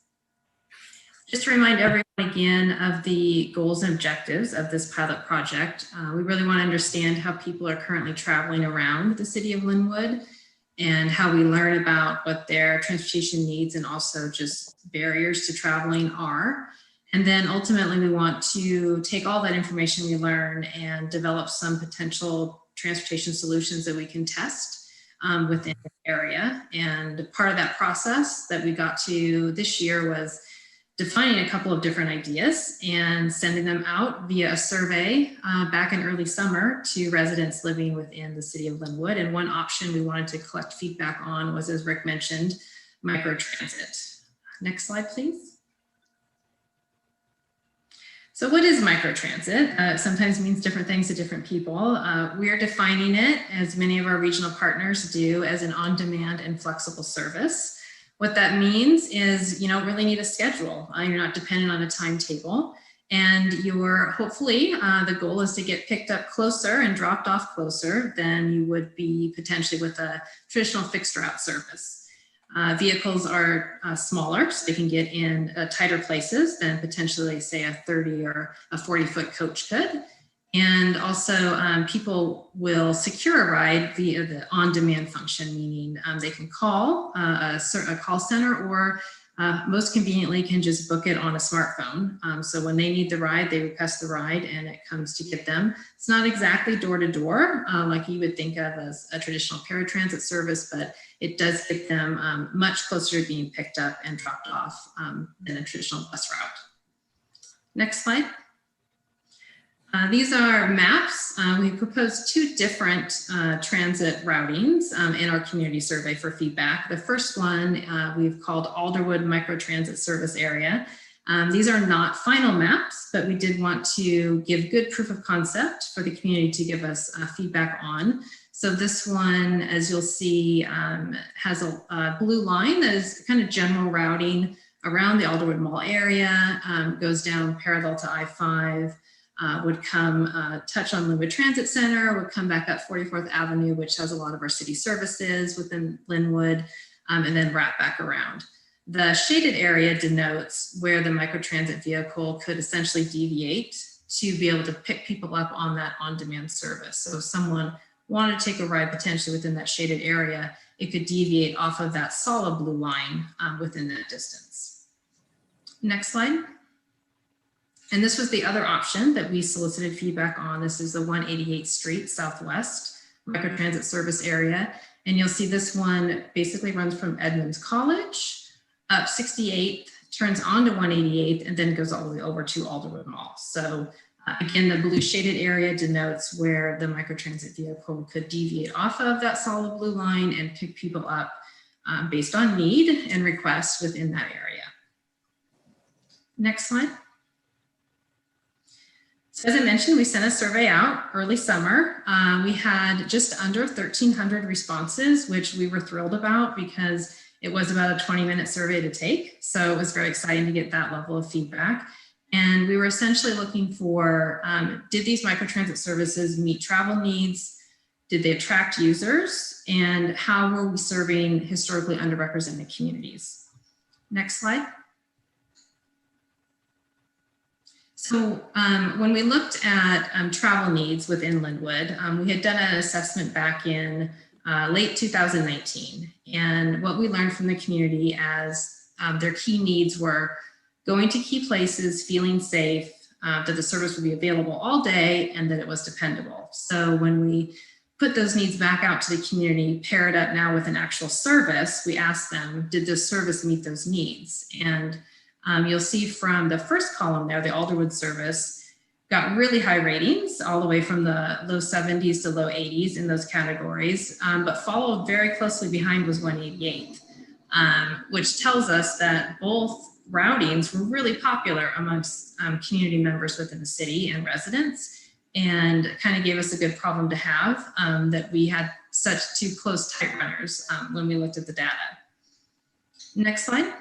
Just to remind everyone again of the goals and objectives of this pilot project. We really want to understand how people are currently traveling around the city of Linwood and how we learn about what their transportation needs and also just barriers to traveling are. And then ultimately we want to take all that information we learn and develop some potential transportation solutions that we can test within the area. And part of that process that we got to this year was defining a couple of different ideas and sending them out via a survey back in early summer to residents living within the city of Linwood. And one option we wanted to collect feedback on was, as Rick mentioned, microtransit. Next slide, please. So what is microtransit? Sometimes means different things to different people. We're defining it, as many of our regional partners do, as an on-demand and flexible service. What that means is you don't really need a schedule. You're not dependent on a timetable. And you're hopefully, the goal is to get picked up closer and dropped off closer than you would be potentially with a traditional fixed route service. Vehicles are smaller, so they can get in tighter places than potentially, say, a 30 or a 40-foot coach could. And also people will secure a ride via the on-demand function, meaning they can call a call center or most conveniently can just book it on a smartphone. So when they need the ride, they request the ride and it comes to get them. It's not exactly door to door like you would think of as a traditional paratransit service, but it does get them much closer to being picked up and dropped off than a traditional bus route. Next slide. These are maps. We proposed two different transit routings in our community survey for feedback. The first one we've called Alderwood Microtransit Service Area. These are not final maps, but we did want to give good proof of concept for the community to give us feedback on. So this one, as you'll see, has a blue line that is kind of general routing around the Alderwood Mall area, goes down parallel to I-5, would come touch on Linwood Transit Center, would come back up 44th Avenue, which has a lot of our city services within Linwood, and then wrap back around. The shaded area denotes where the microtransit vehicle could essentially deviate to be able to pick people up on that on-demand service. So if someone wanted to take a ride potentially within that shaded area, it could deviate off of that solid blue line within that distance. Next slide. And this was the other option that we solicited feedback on. This is the 188th Street Southwest Microtransit Service Area. And you'll see this one basically runs from Edmonds College up 68th, turns onto 188th, and then goes all the way over to Alderwood Mall. So again, the blue shaded area denotes where the microtransit vehicle could deviate off of that solid blue line and pick people up based on need and request within that area. Next slide. So as I mentioned, we sent a survey out early summer. We had just under 1,300 responses, which we were thrilled about because it was about a 20-minute survey to take. So it was very exciting to get that level of feedback. And we were essentially looking for, did these microtransit services meet travel needs? Did they attract users? And how were we serving historically underrepresented communities? Next slide. So when we looked at travel needs within Linwood, we had done an assessment back in late 2019. And what we learned from the community as their key needs were going to key places, feeling safe, that the service would be available all day, and that it was dependable. So when we put those needs back out to the community, pair it up now with an actual service, we asked them, did this service meet those needs? And you'll see from the first column there, the Alderwood service got really high ratings, all the way from the low 70s to low 80s in those categories, but followed very closely behind was 188, which tells us that both routings were really popular amongst community members within the city and residents, and kind of gave us a good problem to have, that we had such two close tight runners when we looked at the data. Next slide.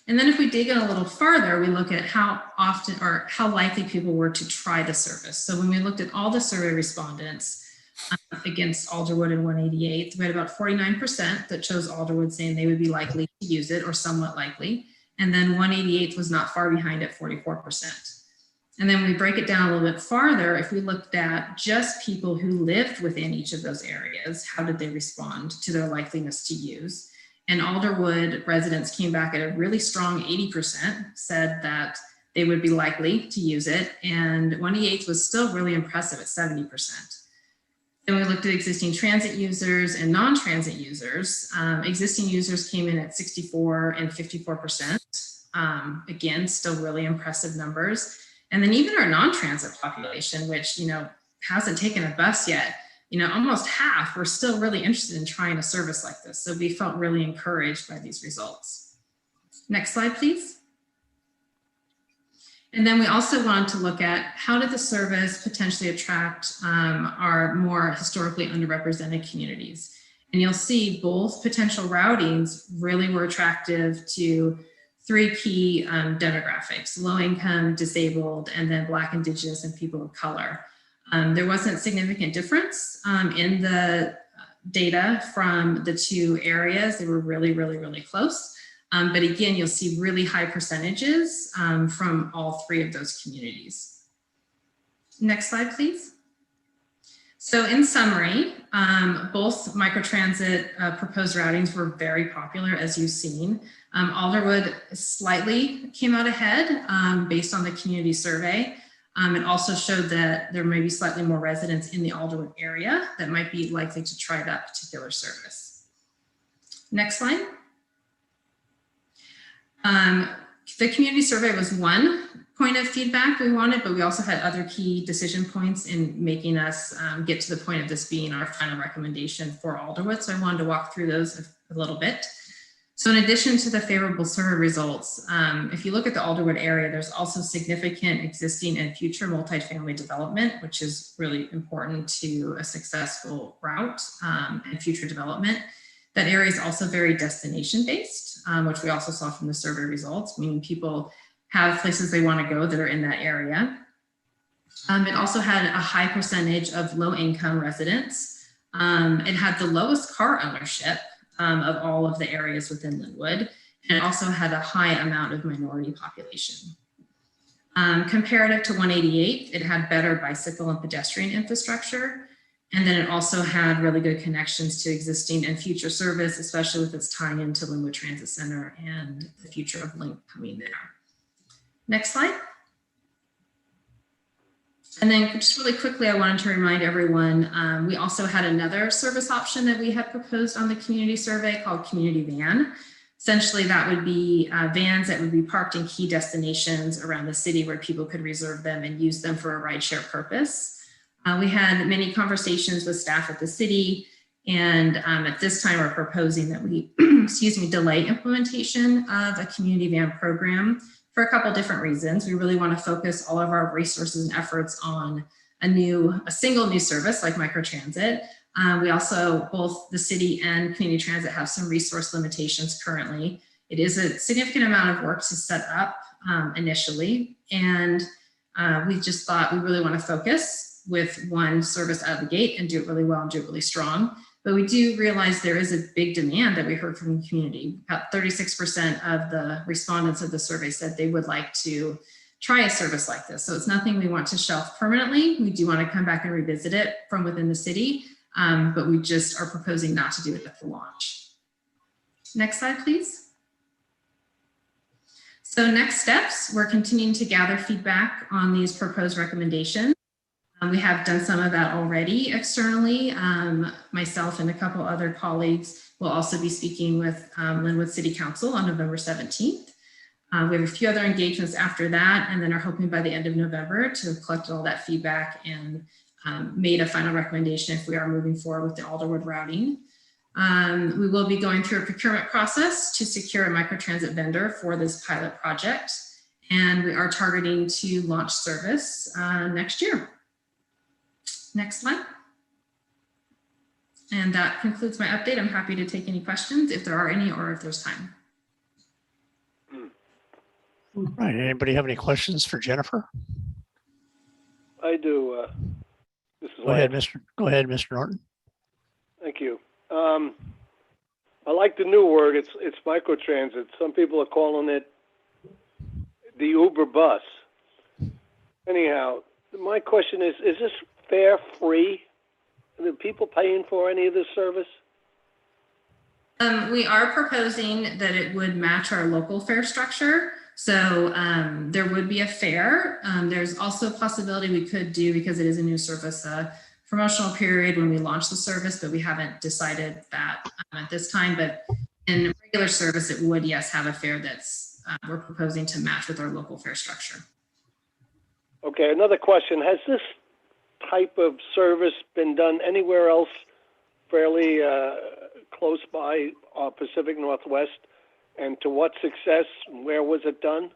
And then if we dig in a little farther, we look at how often or how likely people were to try the service. So when we looked at all the survey respondents against Alderwood and 188, we had about 49% that chose Alderwood, saying they would be likely to use it or somewhat likely. And then 188 was not far behind at 44%. And then when we break it down a little bit farther, if we looked at just people who lived within each of those areas, how did they respond to their likeliness to use? And Alderwood residents came back at a really strong 80%, said that they would be likely to use it. And 188 was still really impressive at 70%. Then we looked at existing transit users and non-transit users. Existing users came in at 64 and 54%. Again, still really impressive numbers. And then even our non-transit population, which, hasn't taken a bus yet, almost half were still really interested in trying a service like this. So we felt really encouraged by these results. Next slide, please. And then we also wanted to look at how did the service potentially attract our more historically underrepresented communities. And you'll see both potential routings really were attractive to three key demographics: low income, disabled, and then Black, Indigenous, and people of color. There wasn't significant difference in the data from the two areas. They were really, really, really close. But again, you'll see really high percentages from all three of those communities. Next slide, please. So in summary, both microtransit proposed routings were very popular, as you've seen. Alderwood slightly came out ahead based on the community survey. It also showed that there may be slightly more residents in the Alderwood area that might be likely to try that particular service. Next slide. The community survey was one point of feedback we wanted, but we also had other key decision points in making us get to the point of this being our final recommendation for Alderwood. So I wanted to walk through those a little bit. So in addition to the favorable survey results, if you look at the Alderwood area, there's also significant existing and future multifamily development, which is really important to a successful route and future development. That area is also very destination-based, which we also saw from the survey results, meaning people have places they want to go that are in that area. It also had a high percentage of low-income residents. It had the lowest car ownership of all of the areas within Linwood, and it also had a high amount of minority population. Comparative to 188, it had better bicycle and pedestrian infrastructure, and then it also had really good connections to existing and future service, especially with its tie into Linwood Transit Center and the future of Link coming there. Next slide. And then just really quickly, I wanted to remind everyone, we also had another service option that we had proposed on the community survey called Community Van. Essentially, that would be vans that would be parked in key destinations around the city where people could reserve them and use them for a rideshare purpose. We had many conversations with staff at the city, and at this time we're proposing that we, delay implementation of a community van program for a couple different reasons. We really want to focus all of our resources and efforts on a single new service like microtransit. We also, both the city and community transit have some resource limitations currently. It is a significant amount of work to set up initially, and we just thought we really want to focus with one service out of the gate and do it really well and do it really strong. But we do realize there is a big demand that we heard from the community. About 36% of the respondents of the survey said they would like to try a service like this. So it's nothing we want to shelf permanently. We do want to come back and revisit it from within the city, but we just are proposing not to do it at the launch. Next slide, please. So next steps, we're continuing to gather feedback on these proposed recommendations. We have done some of that already externally. Myself and a couple other colleagues will also be speaking with Linwood City Council on November 17th. We have a few other engagements after that, and then are hoping by the end of November to have collected all that feedback and made a final recommendation if we are moving forward with the Alderwood routing. We will be going through a procurement process to secure a microtransit vendor for this pilot project, and we are targeting to launch service next year. Next slide. And that concludes my update. I'm happy to take any questions if there are any, or if there's time. All right. Anybody have any questions for Jennifer? I do. This is Go ahead, Mr. Norton. Thank you. I like the new word. It's microtransit. Some people are calling it the Uber bus. Anyhow, my question is this fare free? Are the people paying for any of this service? We are proposing that it would match our local fare structure. So there would be a fare. There's also a possibility we could do, because it is a new service, promotional period when we launch the service, but we haven't decided that at this time. But in regular service, it would, yes, have a fare that's we're proposing to match with our local fare structure. Okay, another question. Has this type of service been done anywhere else fairly close by Pacific Northwest? And to what success? Where was it done?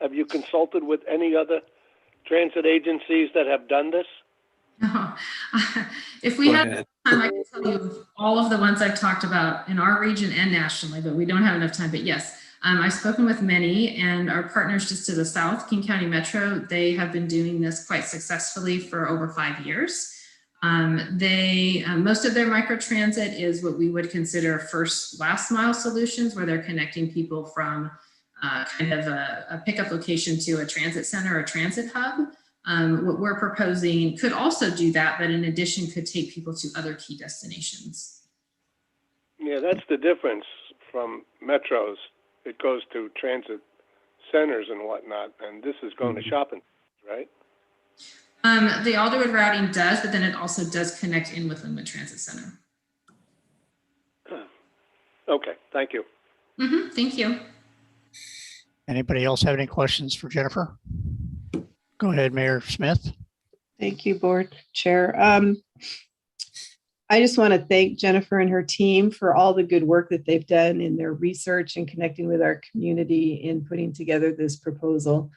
Have you consulted with any other transit agencies that have done this? No. If we had time, I can tell you all of the ones I've talked about in our region and nationally, but we don't have enough time. But yes, I've spoken with many, and our partners just to the south, King County Metro, they have been doing this quite successfully for over 5 years. Most of their microtransit is what we would consider first last mile solutions, where they're connecting people from kind of a pickup location to a transit center or a transit hub. What we're proposing could also do that, but in addition could take people to other key destinations. Yeah, that's the difference from metros. It goes to transit centers and whatnot, and this is going to shopping, right? The Alderwood routing does, but then it also does connect in with Linwood Transit Center. Okay, thank you. Thank you. Anybody else have any questions for Jennifer? Go ahead, Mayor Smith. Thank you, Board Chair. I just want to thank Jennifer and her team for all the good work that they've done in their research and connecting with our community in putting together this proposal.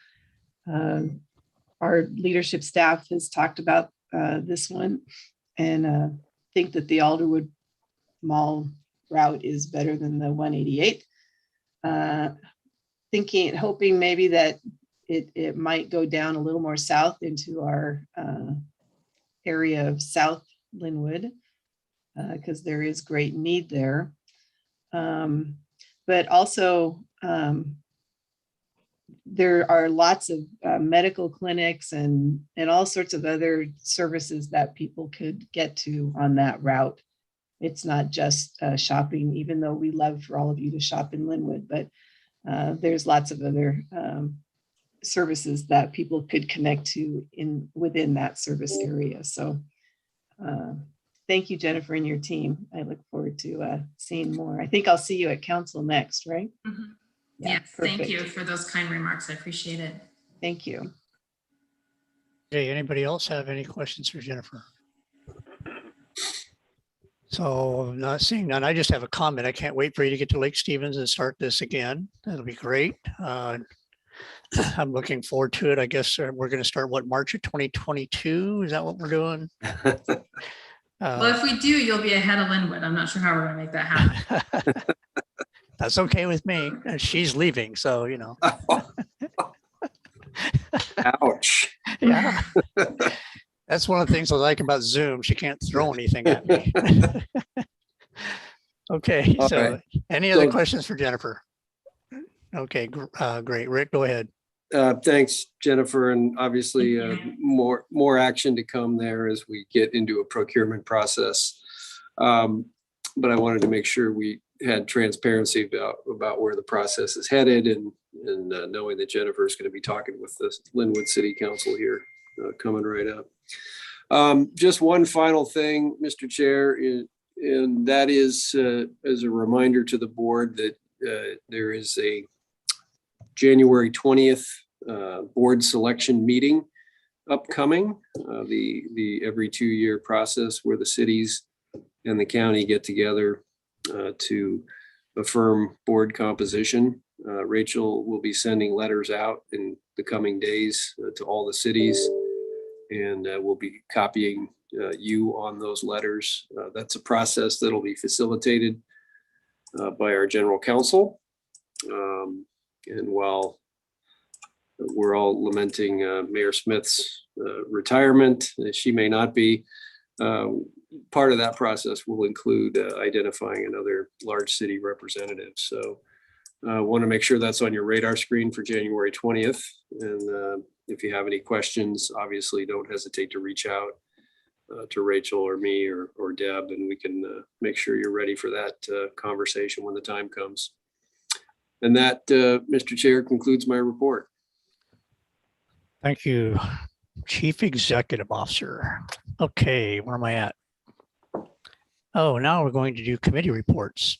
Our leadership staff has talked about this one, and think that the Alderwood Mall route is better than the 188. Hoping maybe that it might go down a little more south into our area of South Linwood, because there is great need there. But also, there are lots of medical clinics and all sorts of other services that people could get to on that route. It's not just shopping, even though we love for all of you to shop in Linwood, but there's lots of other services that people could connect to within that service area. So thank you, Jennifer, and your team. I look forward to seeing more. I think I'll see you at council next, right? Yeah, yes, perfect. Thank you for those kind remarks. I appreciate it. Thank you. Okay, anybody else have any questions for Jennifer? So not seeing none, I just have a comment. I can't wait for you to get to Lake Stevens and start this again. That'll be great. I'm looking forward to it. I guess we're going to start March of 2022. Is that what we're doing? Well, if we do, you'll be ahead of Linwood. I'm not sure how we're going to make that happen. That's okay with me. She's leaving, so you know. Ouch. Yeah. That's one of the things I like about Zoom. She can't throw anything at me. Okay, All so right. any other questions for Jennifer? Okay, great. Rick, go ahead. Thanks, Jennifer, and obviously more action to come there as we get into a procurement process. But I wanted to make sure we had transparency about where the process is headed, and knowing that Jennifer is going to be talking with the Linwood City Council here coming right up. Just one final thing, Mr. Chair, and that is as a reminder to the board that there is a January 20th board selection meeting upcoming, the every 2-year process where the cities and the county get together to affirm board composition. Rachel will be sending letters out in the coming days to all the cities, and we'll be copying you on those letters. That's a process that'll be facilitated by our general counsel. And while we're all lamenting Mayor Smith's retirement, she may not be, part of that process will include identifying another large city representative. So I want to make sure that's on your radar screen for January 20th. And if you have any questions, obviously don't hesitate to reach out to Rachel or me or Deb, and we can make sure you're ready for that conversation when the time comes. And that, Mr. Chair, concludes my report. Thank you, Chief Executive Officer. Okay, where am I at? Oh, now we're going to do committee reports.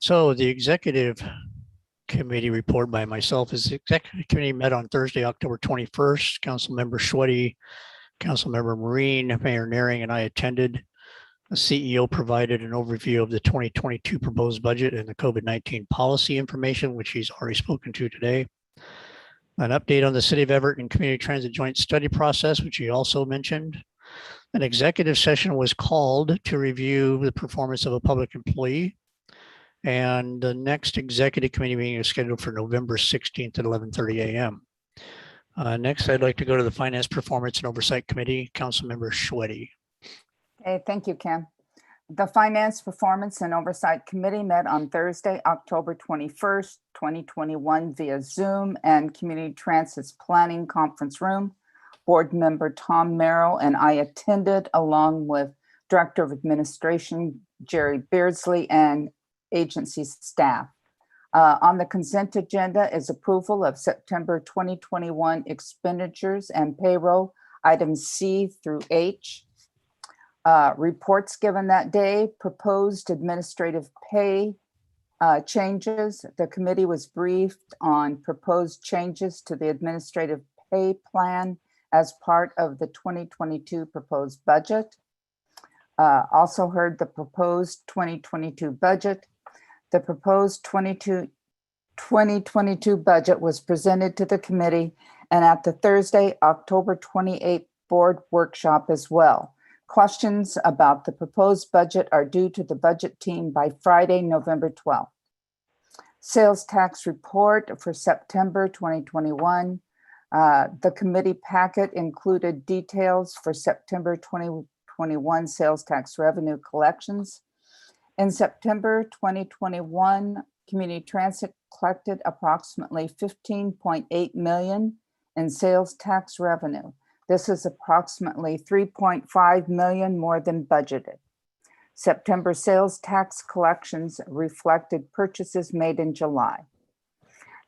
So the executive committee report by myself is the executive committee met on Thursday, October 21st. Councilmember Schweddy, Councilmember Marine, Mayor Naring, and I attended. The CEO provided an overview of the 2022 proposed budget and the COVID-19 policy information, which he's already spoken to today. An update on the City of Everett and Community Transit Joint Study process, which he also mentioned. An executive session was called to review the performance of a public employee. And the next executive committee meeting is scheduled for November 16th at 11:30 a.m. Next, I'd like to go to the Finance Performance and Oversight Committee. Councilmember Schweddy. Okay, thank you, Ken. The Finance Performance and Oversight Committee met on Thursday, October 21st, 2021 via Zoom and Community Transit's Planning Conference Room. Board member Tom Merrill and I attended, along with Director of Administration Jerry Beardsley and agency staff. On the consent agenda is approval of September 2021 expenditures and payroll, items C through H. Reports given that day, proposed administrative pay changes. The committee was briefed on proposed changes to the administrative pay plan as part of the 2022 proposed budget. Also heard the proposed 2022 budget. The proposed 2022 budget was presented to the committee and at the Thursday, October 28th board workshop as well. Questions about the proposed budget are due to the budget team by Friday, November 12th. Sales tax report for September 2021. The committee packet included details for September 2021 sales tax revenue collections. In September 2021, Community Transit collected approximately $15.8 million in sales tax revenue. This is approximately $3.5 million more than budgeted. September sales tax collections reflected purchases made in July.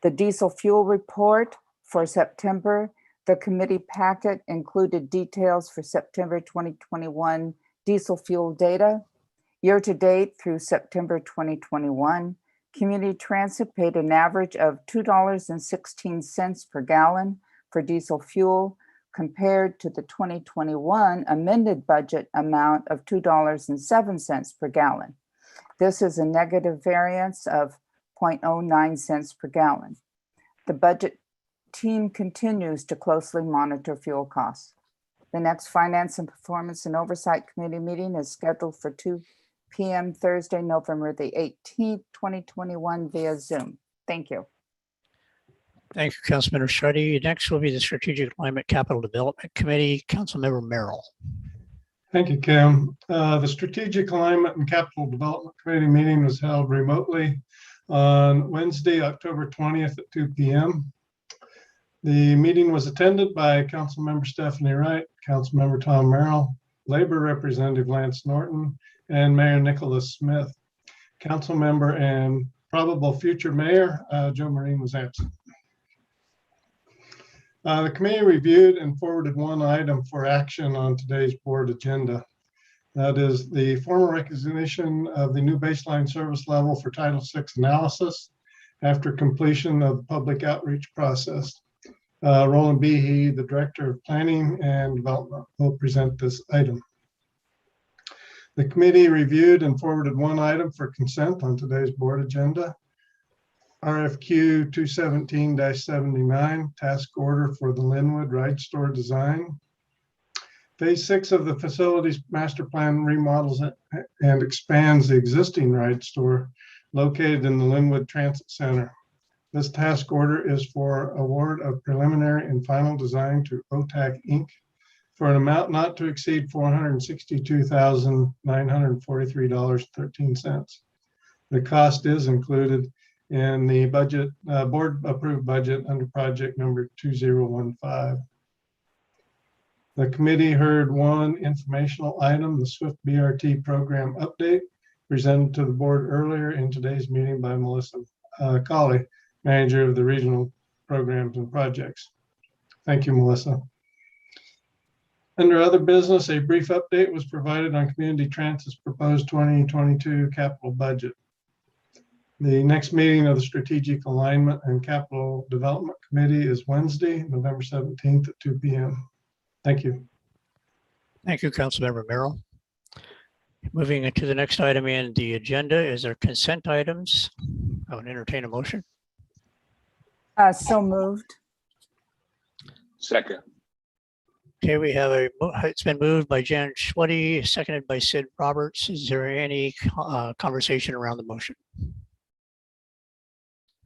The diesel fuel report for September, the committee packet included details for September 2021 diesel fuel data. Year-to-date through September 2021, Community Transit paid an average of $2.16 per gallon for diesel fuel, compared to the 2021 amended budget amount of $2.07 per gallon. This is a negative variance of 0.09 cents per gallon. The budget team continues to closely monitor fuel costs. The next Finance and Performance and Oversight Committee meeting is scheduled for 2 p.m. Thursday, November the 18th, 2021 via Zoom. Thank you. Thank you, Councilmember Schweddy. Next will be the Strategic Alignment Capital Development Committee. Councilmember Merrill. Thank you, Kim. The Strategic Alignment and Capital Development Committee meeting was held remotely on Wednesday, October 20th at 2 p.m. The meeting was attended by Councilmember Stephanie Wright, Councilmember Tom Merrill, Labor Representative Lance Norton, and Mayor Nicholas Smith. council member and probable future mayor, Joe Marine, was absent. The committee reviewed and forwarded one item for action on today's board agenda. That is the formal recognition of the new baseline service level for Title VI analysis after completion of the public outreach process. Roland Behe, the Director of Planning and Development, will present this item. The committee reviewed and forwarded one item for consent on today's board agenda. RFQ 217-79, task order for the Linwood Ride Store design. Phase 6 of the facilities master plan remodels and expands the existing ride store located in the Linwood Transit Center. This task order is for award of preliminary and final design to OTAC Inc. for an amount not to exceed $462,943.13. The cost is included in the budget, board approved budget under project number 2015. The committee heard one informational item, the SWIFT BRT program update, presented to the board earlier in today's meeting by Melissa Colley, manager of the regional programs and projects. Thank you, Melissa. Under other business, a brief update was provided on Community Transit's proposed 2022 capital budget. The next meeting of the Strategic Alignment and Capital Development Committee is Wednesday, November 17th at 2 p.m. Thank you. Thank you, Councilmember Merrill. Moving into the next item in the agenda is our consent items. I would entertain a motion. So moved. Second. Okay, we have it's been moved by Jan Schweddy, seconded by Sid Roberts. Is there any conversation around the motion?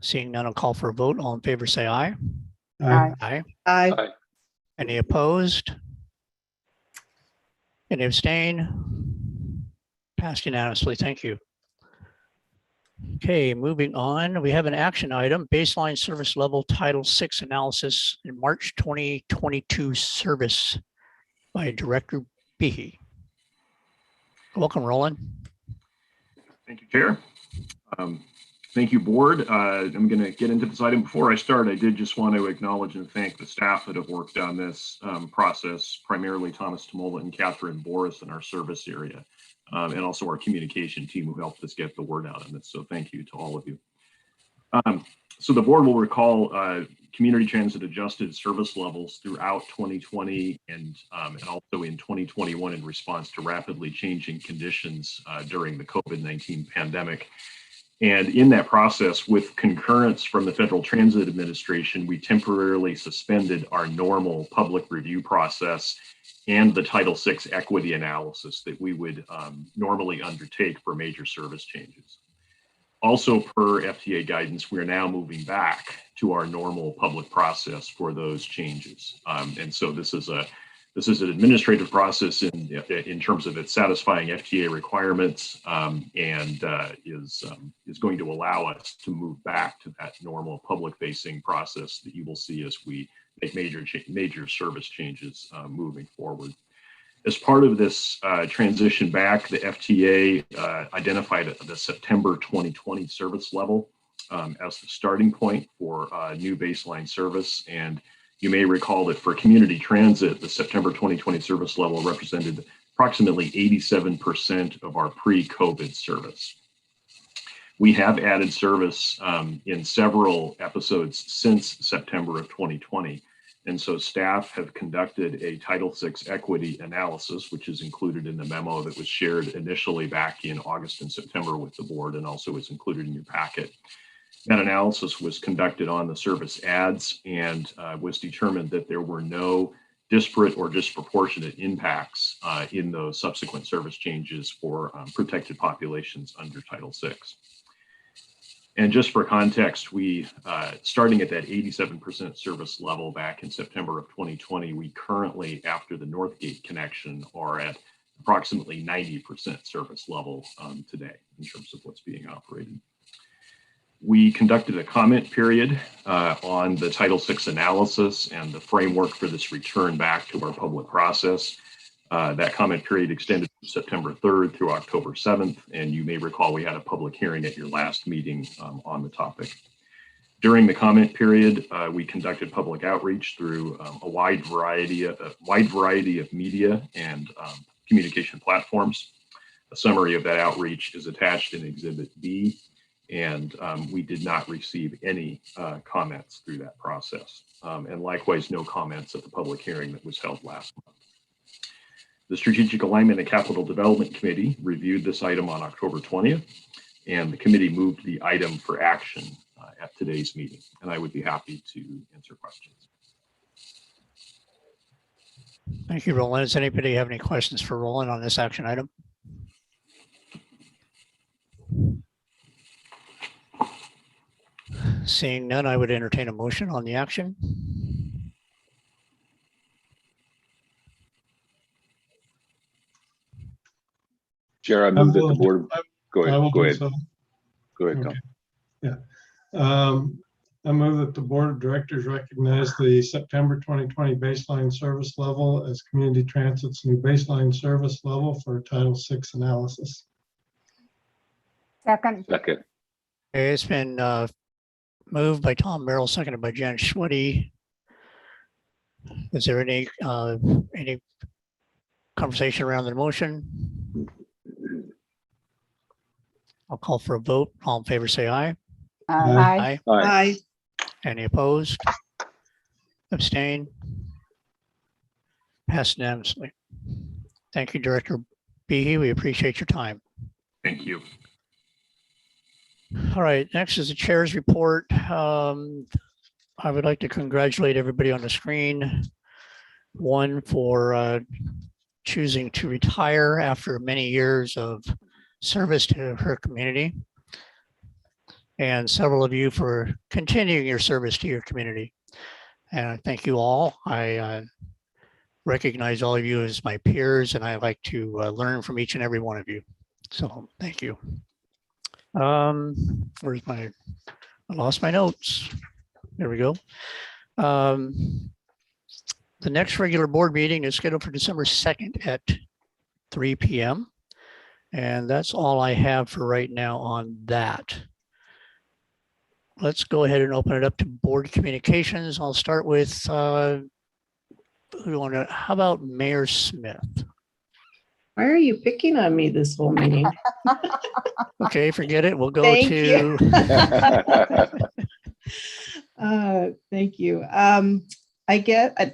Seeing none, I'll call for a vote. All in favor, say aye. Aye. Aye. Aye. Any opposed? Any abstain? Passed unanimously. Thank you. Okay, moving on. We have an action item, baseline service level Title VI analysis in March 2022 service by Director Behe. Welcome, Roland. Thank you, Chair. Thank you, Board. I'm going to get into this item. Before I start, I did just want to acknowledge and thank the staff that have worked on this process, primarily Thomas Tamola and Catherine Boris in our service area, and also our communication team who helped us get the word out on this. So thank you to all of you. So the Board will recall Community Transit adjusted service levels throughout 2020 and also in 2021 in response to rapidly changing conditions during the COVID-19 pandemic. And in that process, with concurrence from the Federal Transit Administration, we temporarily suspended our normal public review process and the Title VI equity analysis that we would normally undertake for major service changes. Also, per FTA guidance, we are now moving back to our normal public process for those changes. And so this is an administrative process in terms of it satisfying FTA requirements and is going to allow us to move back to that normal public-facing process that you will see as we make major service changes moving forward. As part of this transition back, the FTA identified the September 2020 service level as the starting point for new baseline service. And you may recall that for community transit, the September 2020 service level represented approximately 87% of our pre-COVID service. We have added service in several episodes since September of 2020. And so staff have conducted a Title VI equity analysis, which is included in the memo that was shared initially back in August and September with the board, and also is included in your packet. That analysis was conducted on the service ads and was determined that there were no disparate or disproportionate impacts in those subsequent service changes for protected populations under Title VI. And just for context, we, starting at that 87% service level back in September of 2020, we currently, after the Northgate connection, are at approximately 90% service level today in terms of what's being operated. We conducted a comment period on the Title VI analysis and the framework for this return back to our public process. That comment period extended from September 3rd through October 7th, and you may recall we had a public hearing at your last meeting on the topic. During the comment period, we conducted public outreach through a wide variety of media and communication platforms. A summary of that outreach is attached in Exhibit B, and we did not receive any comments through that process. And likewise, no comments at the public hearing that was held last month. The Strategic Alignment and Capital Development Committee reviewed this item on October 20th, and the committee moved the item for action at today's meeting. And I would be happy to answer questions. Thank you, Roland. Does anybody have any questions for Roland on this action item? Seeing none, I would entertain a motion on the action. Chair, I move that the board. Go ahead. Go ahead. So. Go ahead, Tom. Okay. Yeah. I move that the board of directors recognize the September 2020 baseline service level as Community Transit's new baseline service level for Title VI analysis. Second. Second. Okay, it's been moved by Tom Merrill, seconded by Jan Schweddy. Is there any conversation around the motion? I'll call for a vote. All in favor, say aye. Aye. Aye. Any opposed? Abstain? Passed unanimously. Thank you, Director Behe. We appreciate your time. Thank you. All right, next is the chair's report. I would like to congratulate everybody on the screen. One for choosing to retire after many years of service to her community. And several of you for continuing your service to your community. And I thank you all. I recognize all of you as my peers, and I like to learn from each and every one of you. So thank you. Where's I lost my notes. There we go. The next regular board meeting is scheduled for December 2nd at 3 p.m. And that's all I have for right now on that. Let's go ahead and open it up to board communications. I'll start with, how about Mayor Smith? Why are you picking on me this whole meeting? Okay, forget it. We'll go Thank to. Thank you. I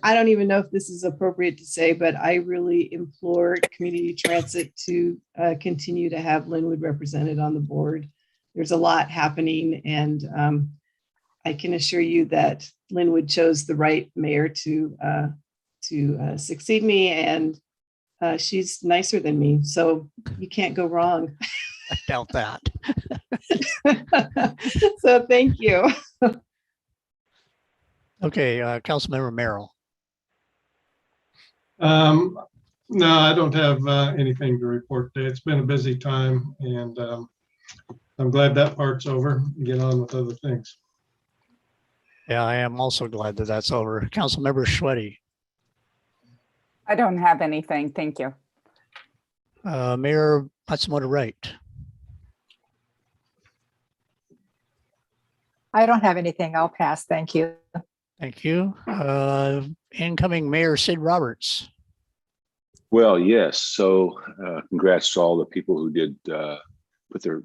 don't even know if this is appropriate to say, but I really implore Community Transit to continue to have Linwood represented on the board. There's a lot happening, and I can assure you that Linwood chose the right mayor to succeed me, and she's nicer than me, so you can't go wrong. I doubt that. So thank you. Okay, Councilmember Merrill. No, I don't have anything to report today. It's been a busy time, and I'm glad that part's over. Get on with other things. Yeah, I am also glad that that's over. Councilmember Schweddy. I don't have anything. Thank you. Mayor Matsumoto Wright. I don't have anything. I'll pass. Thank you. Thank you. Incoming Mayor Sid Roberts. Well, yes. So congrats to all the people who did put their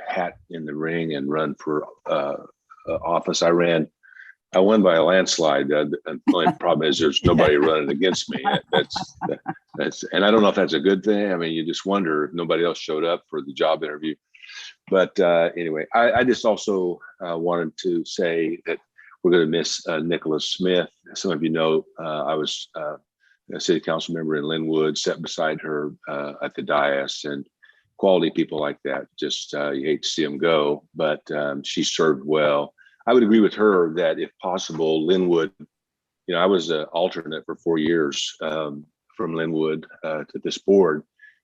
hat in the ring and run for office. I won by a landslide. The only problem is there's nobody running against me. That's, and I don't know if that's a good thing. I mean, you just wonder if nobody else showed up for the job interview. But anyway, I just also wanted to say that we're going to miss Nicholas Smith. Some of you know, I was a city council member in Linwood, sat beside her at the dais, and quality people like that, just you hate to see them go, but she served well. I would agree with her that if possible, Linwood, I was an alternate for 4 years from Linwood to this board,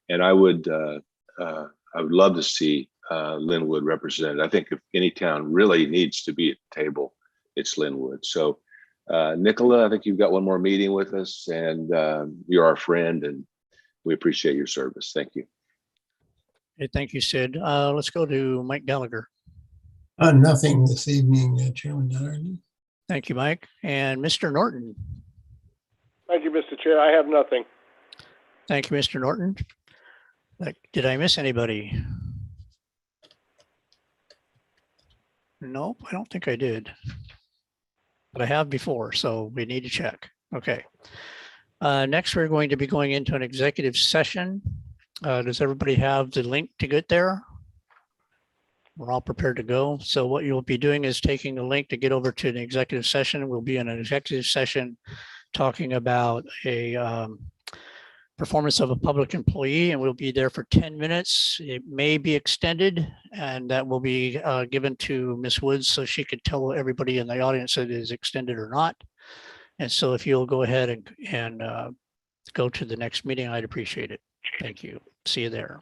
and I would love to see Linwood represented. I think if any town really needs to be at the table, it's Linwood. So Nicola, I think you've got one more meeting with us, and you're our friend, and we appreciate your service. Thank you. Okay, thank you, Sid. Let's go to Mike Gallagher. Nothing this evening, Chairman Doherty. Thank you, Mike. And Mr. Norton. Thank you, Mr. Chair. I have nothing. Thank you, Mr. Norton. Did I miss anybody? Nope, I don't think I did. But I have before, so we need to check. Okay. Next, we're going to be going into an executive session. Does everybody have the link to get there? We're all prepared to go. So what you'll be doing is taking the link to get over to the executive session. We'll be in an executive session talking about a performance of a public employee, and we'll be there for 10 minutes. It may be extended, and that will be given to Ms. Woods so she could tell everybody in the audience that it is extended or not. And so if you'll go ahead and go to the next meeting, I'd appreciate it. Thank you. See you there.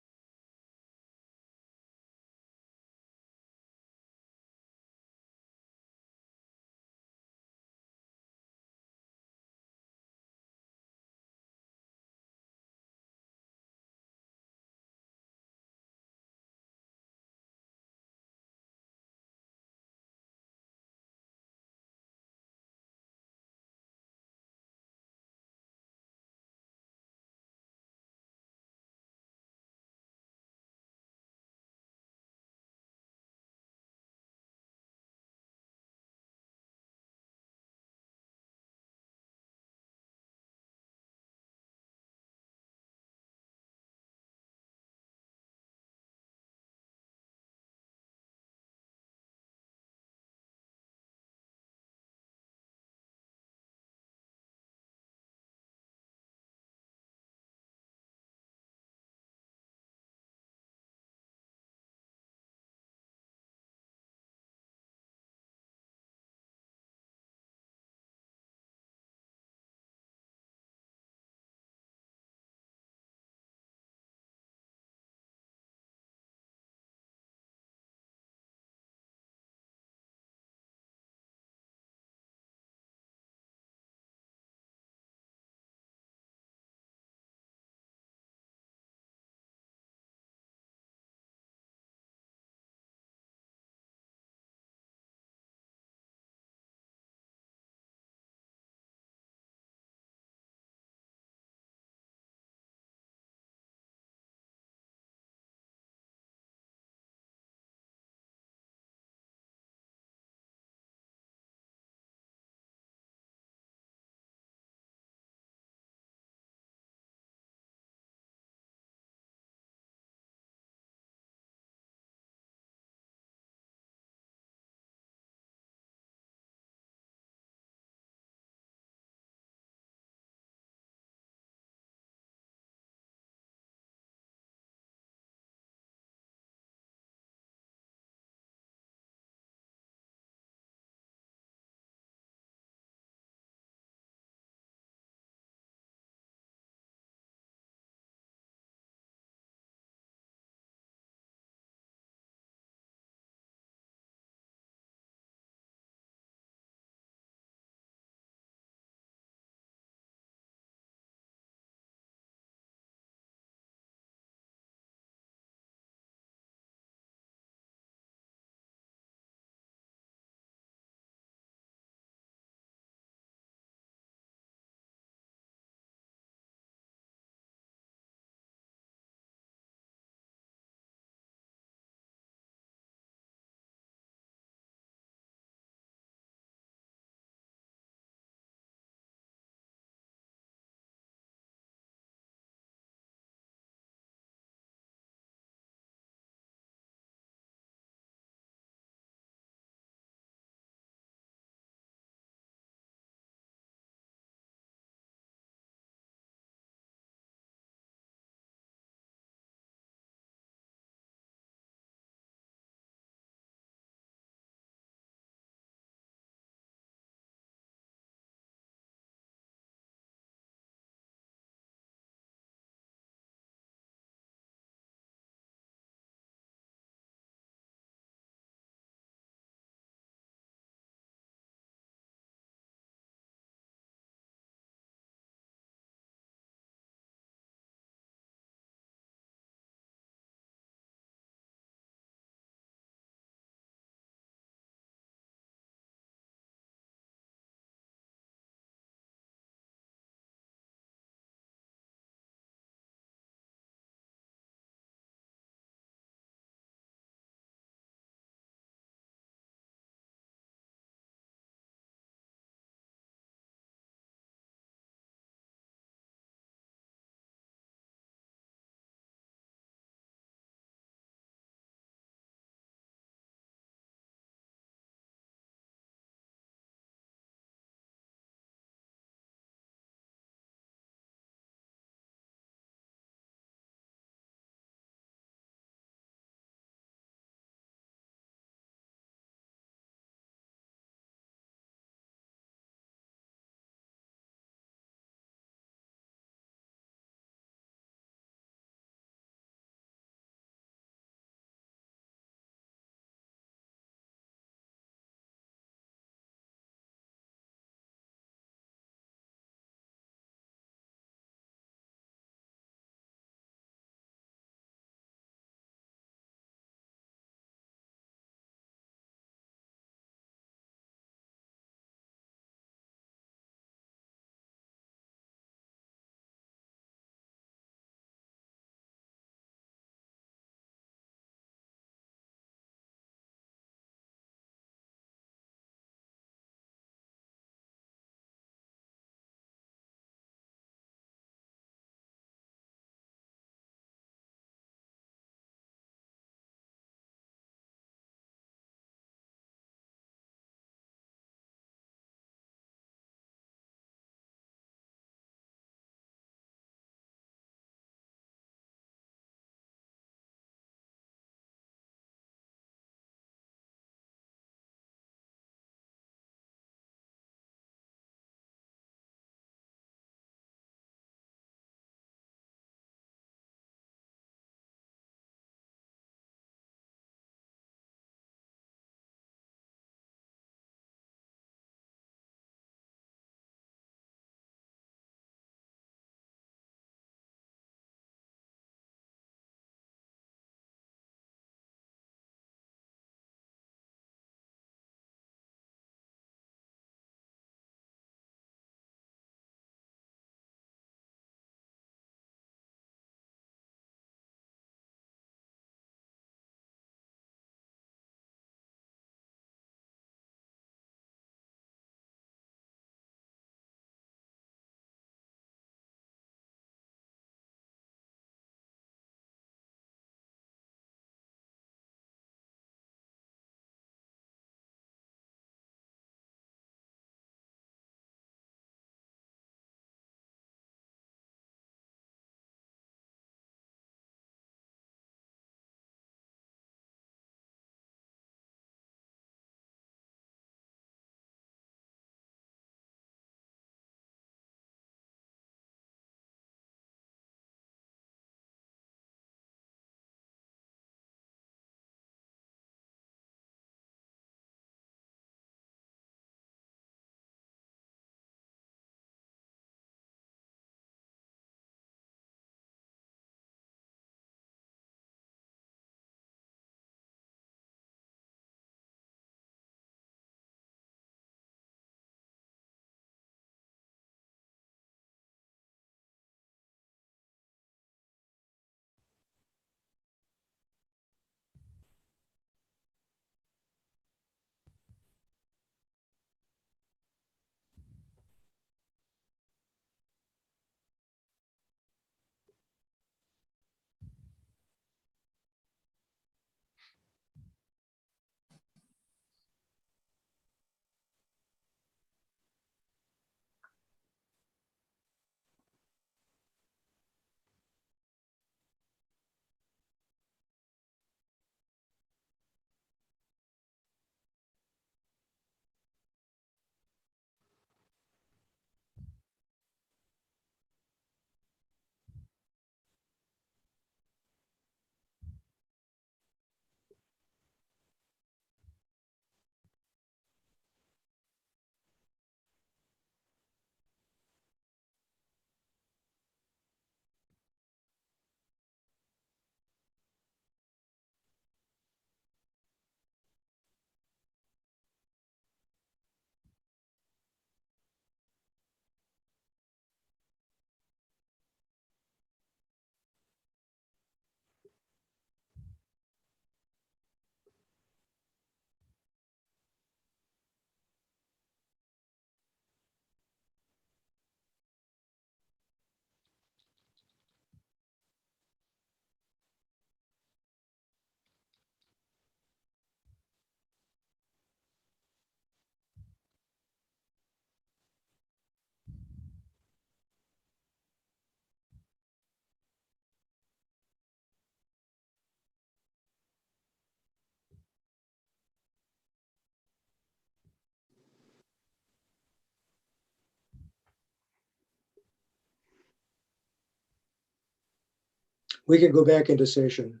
we can go back into session.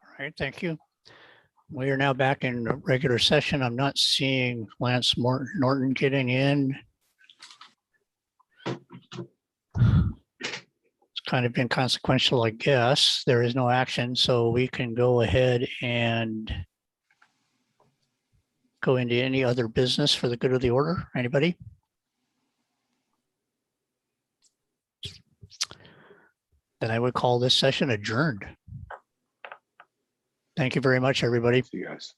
All right, thank you. We are now back in regular session. I'm not seeing Lance Norton getting in. It's kind of inconsequential, I guess. There is no action, so we can go ahead and go into any other business for the good of the order. Anybody? Then I would call this session adjourned. Thank you very much, everybody. See you guys.